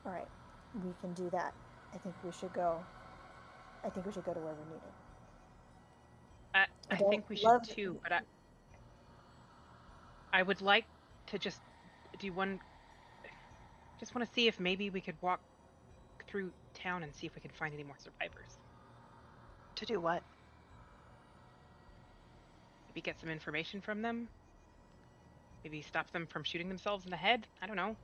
All right, we can do that. I think we should go. I think we should go to where we're needed. I don't think we should love- too, but I would like to just do one. Just want to see if maybe we could walk through town and see if we can find any more survivors. To do what? Maybe get some information from them. Maybe stop them from shooting themselves in the head. I don't know.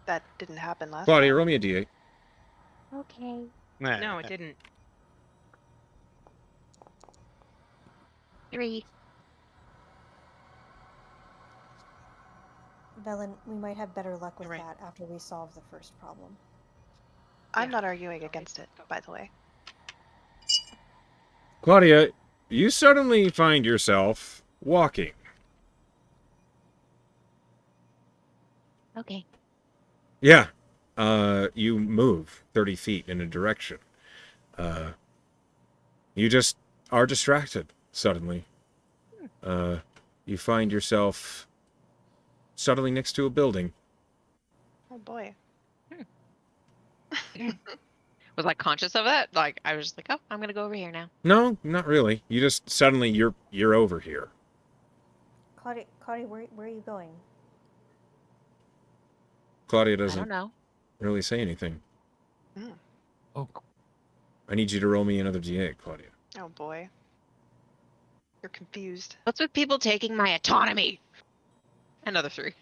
That didn't happen last Claudia, time. roll me a d8. Okay. No, it didn't. 3. Velen, we might have better luck with You're right. that after we solve the first problem. I'm Yeah. not arguing against it, by the way. Claudia, you suddenly find yourself walking. Okay. Yeah. You move 30 feet in a direction. You just are distracted suddenly. You find yourself suddenly next to a building. Oh boy. Was I conscious of that? Like I was just like, oh, I'm gonna go over here now. No, not really. You just suddenly you're over here. Claudia, where are you going? Claudia I don't doesn't know. really say anything. Oh, I need you to roll me another d8, Claudia. Oh boy. You're confused. What's with people taking my autonomy? Another 3.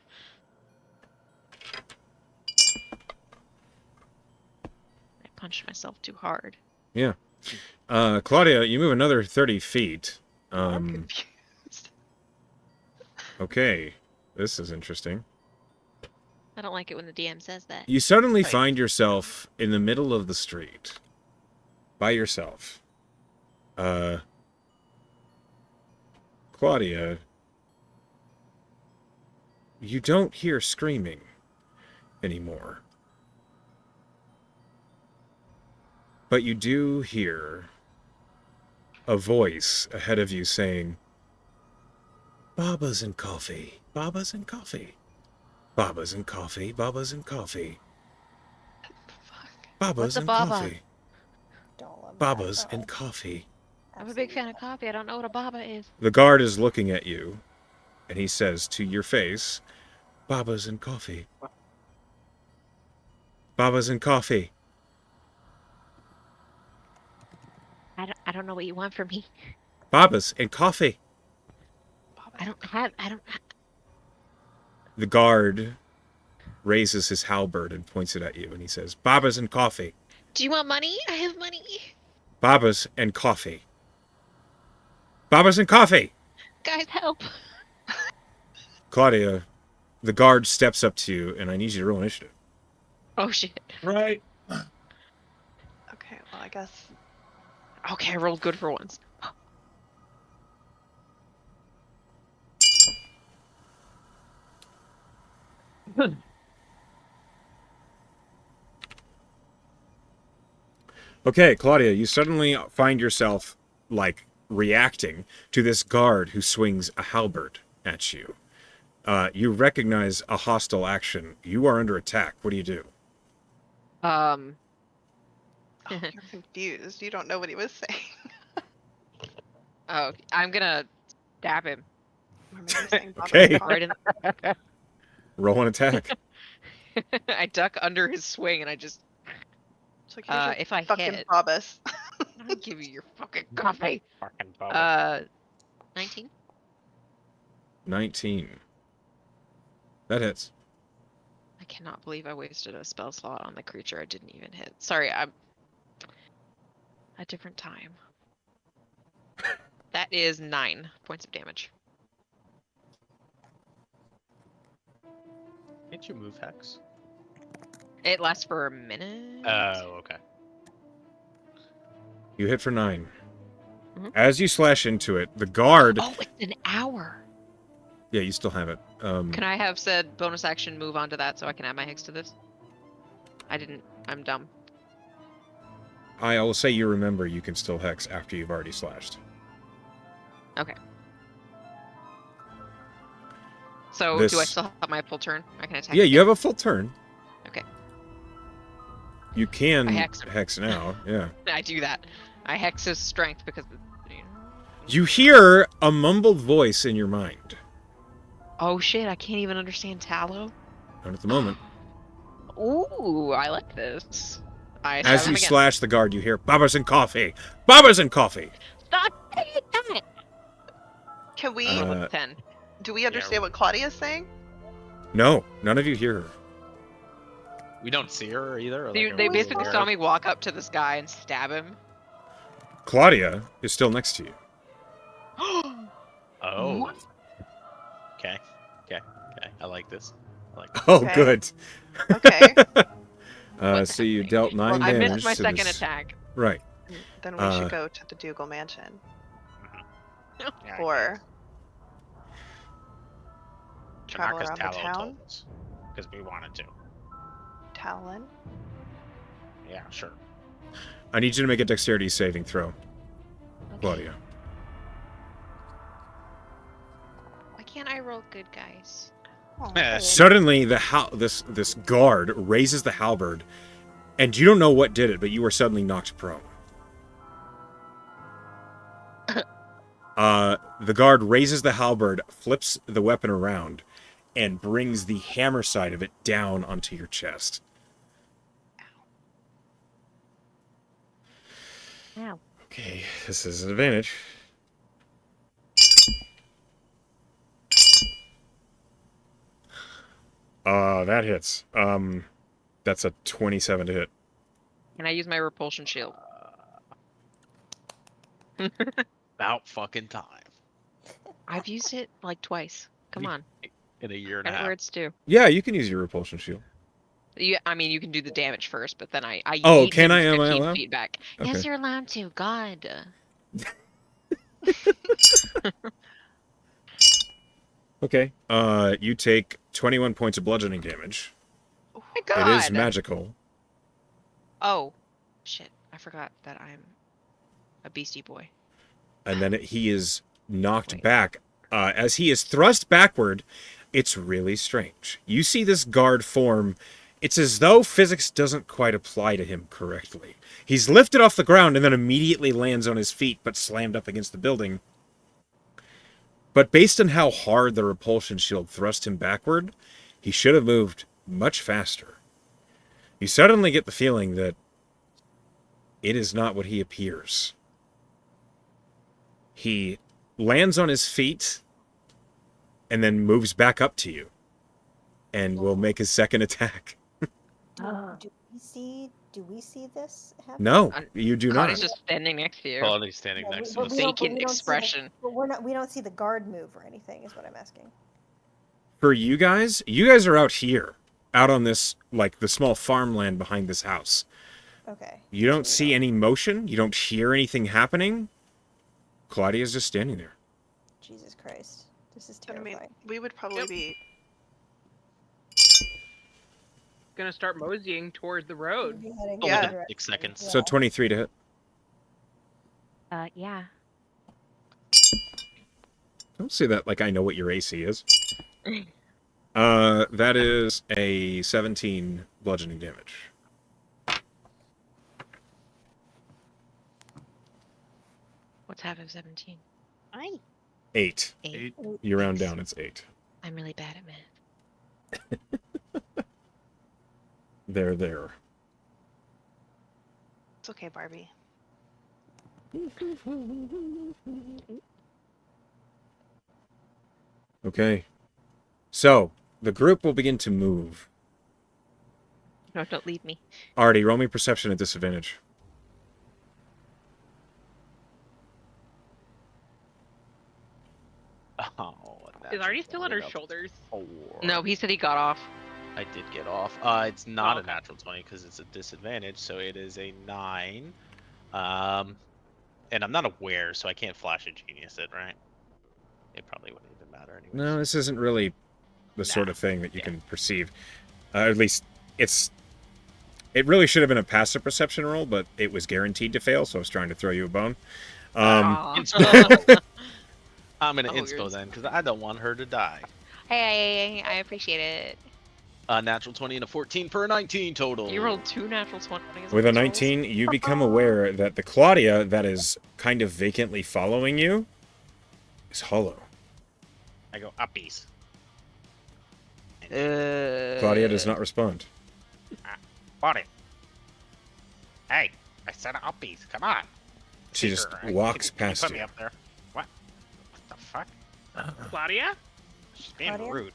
I punched myself too hard. Yeah. Claudia, you move another 30 feet. I'm confused. Okay. This is interesting. I don't like it when the DM says that. You suddenly Right. find yourself in the middle of the street. By yourself. Claudia, you don't hear screaming anymore. But you do hear a voice ahead of you saying, Babas and coffee, Babas and coffee, Babas and coffee, Babas and coffee, Babas What's a and baba? coffee, Don't let me Babas back and up. coffee. I'm a big fan of coffee. I don't know what a baba is. The guard is looking at you, and he says to your face, Babas and coffee. Babas and coffee. I don't know what you want from me. Babas and coffee. I don't. The guard raises his halberd and points it at you, and he says, Babas and coffee. Do you want money? I have money. Babas and coffee. Babas and coffee. Guys, help. Claudia, the guard steps up to you, and I need you to roll initiative. Oh shit. right. Okay, well, I guess. Okay, I rolled good for once. Okay, Claudia, you suddenly find yourself, like, reacting to this guard who swings a halberd at you. You recognize a hostile action. You are under attack. What do you do? Oh, you're confused. You don't know what he was saying. Oh, I'm gonna stab him. Or maybe you're saying Baba Okay. and Coffee. Right in. Roll an attack. I duck under his swing and I just. It's like, here's your If I fucking hit, Babas. I'll give you your fucking coffee. Fucking Bubba. 19. 19. That hits. I cannot believe I wasted a spell slot on the creature I didn't even hit. Sorry, I'm. A different time. That is 9 points of damage. Can't you move Hex? It lasts for a minute. Oh, okay. You hit for 9. Mhm. As you slash into it, the guard... Oh, it's an hour. Yeah, you still have it. Can I have said bonus action move on to that so I can add my hex to this? I didn't. I'm dumb. I will say you remember you can still hex after you've already slashed. Okay. So do I This- still have my full turn? I can attack. Yeah, you again? have a full turn. Okay. You can I hex. hex now, yeah. I do that. I hex his strength because. You hear a mumbled voice in your mind. Oh shit! I can't even understand Tallow. Not at the moment. Ooh, I like this. I As stab him you again. slash the guard, you hear, Babas and coffee! Babas and coffee! Stop saying that. Can we? I rolled Uh, a 10. Do we understand what Claudia is saying? No, none of you hear her. We don't see her either. Or They, like, are they we basically aware saw of- me walk up to this guy and stab him. Claudia is still next to you. Oh. What? Okay. Okay. Okay. I like this. I like this. Oh, Okay. good. Okay. What's So you dealt 9 I damage missed my to second this- attack. Right. Then we Uh, should go to the Dougal Mansion Yeah, I or guess. travel Marcus around the Tallow town. told us, because we wanted to. Talon. Yeah, sure. I need you to make a dexterity saving throw, Okay. Claudia. Why can't I roll good, guys? Oh, Yeah, Suddenly, this guard raises the halberd, and you don't know what did it, but you were suddenly knocked prone. The guard raises the halberd, flips the weapon around, and brings the hammer side of it down onto your chest. Ow. Okay, this is an advantage. That hits. That's a 27 to hit. Can I use my repulsion shield? About fucking time. I've used it like twice. Come on. In a year and a Credit half. where it's due. Yeah, you can use your repulsion shield. I mean, you can do the damage first, but then I Oh, yeet can him I? Am I 15 allowed? feet back. Okay. Yes, you're allowed to. God. Okay. You take 21 points of bludgeoning damage. Oh my god! It is magical. Oh, shit. I forgot that I'm a beastie boy. And then he is knocked Wait. back. As he is thrust backward, it's really strange. You see this guard form. It's as though physics doesn't quite apply to him correctly. He's lifted off the ground and then immediately lands on his feet, but slammed up against the building. But based on how hard the repulsion shield thrust him backward, he should have moved much faster. You suddenly get the feeling that it is not what he appears. He lands on his feet and then moves back up to you and will make his second attack. Do we see this happen? No, you do not. Claudia's just standing next to you. Claudia's standing Yeah, next to but us. we don't- Vacant we don't see the- expression. But we don't see the guard move or anything, is what I'm asking. For you guys are out here, out on this, like, the small farmland behind this house. Okay. You don't So see any motion. You don't hear anything happening. Claudia's just standing there. Jesus Christ. This is I mean, terrifying. we would probably be. Gonna start moseying towards the road. We'd be heading Yeah. that direction. 6 seconds. So 23 to hit. Yeah. Don't say that like I know what your AC is. That is a 17 bludgeoning damage. What's half of 17? 8. 8. You round down, it's 8. I'm really bad at math. There. It's okay, Barbie. Okay. So, the group will begin to move. No, don't leave me. Artie, roll me perception at disadvantage. Oh, Is Artie still on her her shoulders? No, he said he got off. I did get off. It's not Oh, a okay. natural 20 because it's a disadvantage, so it is a 9. And I'm not aware, so I can't flash a genius it, right? It probably wouldn't even matter anyway. No, this isn't really the sort Nah. of thing that you Yeah. can perceive. At least, it really should have been a passive perception roll, but it was guaranteed to fail, so I was trying to throw you a bone. Aw. I'm gonna Oh, you're inspo then because I don't want her to die. Hey, I appreciate it. Natural 20 and a 14 per 19 total. You rolled 2 natural 20s. With a on those rolls. 19, you become aware that the Claudia that is kind of vacantly following you is hollow. I go uppies. Claudia does not respond. Buddy. Hey, I said uppies. Come on. She Here, just can walks can past put you. me up there. What? What the fuck? Claudia? She's being Claudia? rude.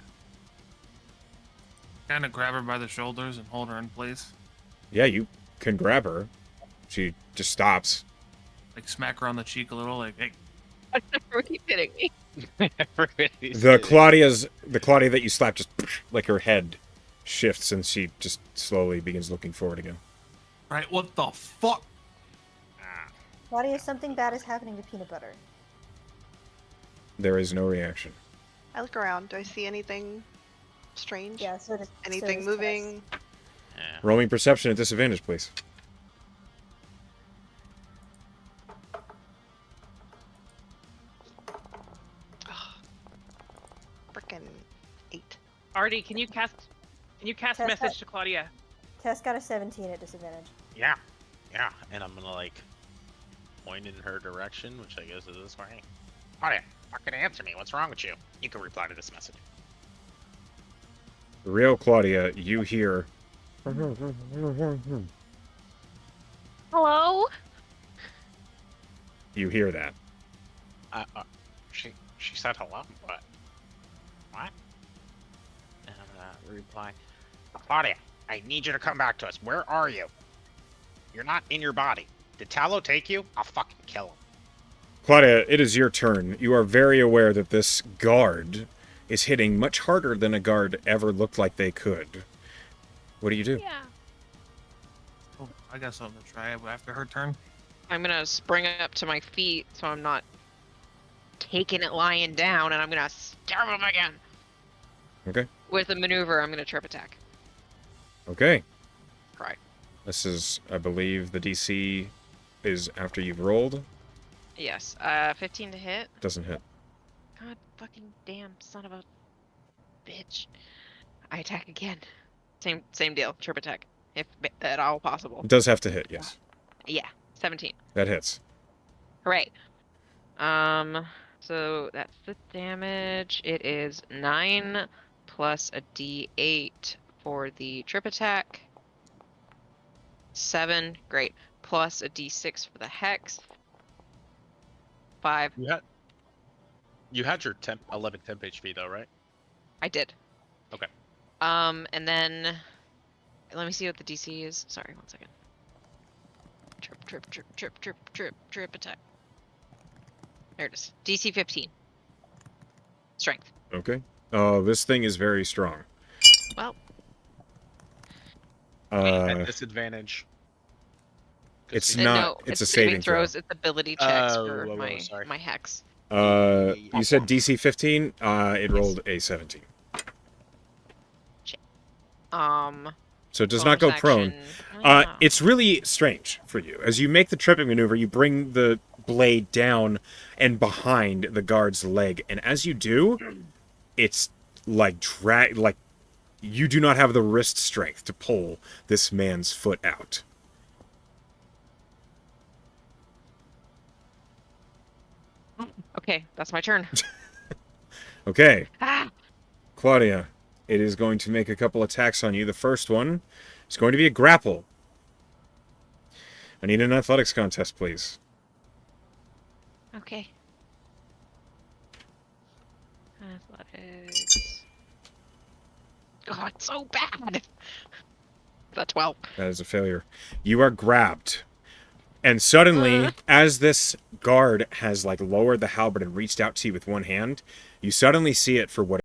Kind of grab her by the shoulders and hold her in place. Yeah, you can grab her. She just stops. Like smack her on the cheek a little. Like, hey, Are you kidding me? Everybody's The kidding. Claudia that you slapped just like her head shifts and she just slowly begins looking forward again. right, what the fuck? Claudia, something bad is happening to peanut butter. There is no reaction. I look around. Do I see anything strange? Yeah, so does Anything Tess. moving? Yeah. Roll me perception at disadvantage, please. Frickin' 8. Artie, can you cast Test message that. to Claudia? Tess got a 17 at disadvantage. Yeah. And I'm gonna like point in her direction, which I guess is this way. Buddy, Fucking answer me. What's wrong with you? You can reply to this message. The real Claudia, you hear. Hello? You hear that. She said hello, but what? And I'm gonna reply, Claudia, I need you to come back to us. Where are you? You're not in your body. Did Tallow take you? I'll fucking kill him. Claudia, it is your turn. You are very aware that this guard is hitting much harder than a guard ever looked like they could. What do you do? Yeah. Oh, I got something to try after her turn. I'm gonna spring up to my feet so I'm not taking it lying down, and I'm gonna stab him again. Okay. With a maneuver, I'm gonna trip attack. Okay. Cry. This is, I believe, the DC is after you've rolled. Yes. 15 to hit. Doesn't hit. God fucking damn son of a bitch. I attack again. Same deal. Trip attack. If at all possible. It does have to hit, yes. Yeah. 17. That hits. Hooray. So that's the damage. It is 9 plus a d8 for the trip attack. 7, great. Plus a d6 for the hex. 5. You had your 11 temp HP though, right? I did. Okay. And then let me see what the DC is. Sorry, 1 second. Trip attack. There it is. DC 15. Strength. Okay. This thing is very strong. Well, At disadvantage. It's no, not. It's a saving throw. throws. It's ability checks Oh, for sorry. my hex. You said DC 15. It rolled a 17. So it does not go bonus prone. action. It's really strange for you. As you make the tripping maneuver, you bring the blade down and behind the guard's leg, and as you do, it's like you do not have the wrist strength to pull this man's foot out. Okay, that's my turn. Okay, Ah! Claudia, it is going to make a couple attacks on you. The first one is going to be a grapple. I need an athletics contest, please. Okay. Athletics. Oh, it's so bad. That's 12. That is a failure. You are grabbed. And suddenly, as this guard has lowered the halberd and reached out to you with one hand, you suddenly see it for what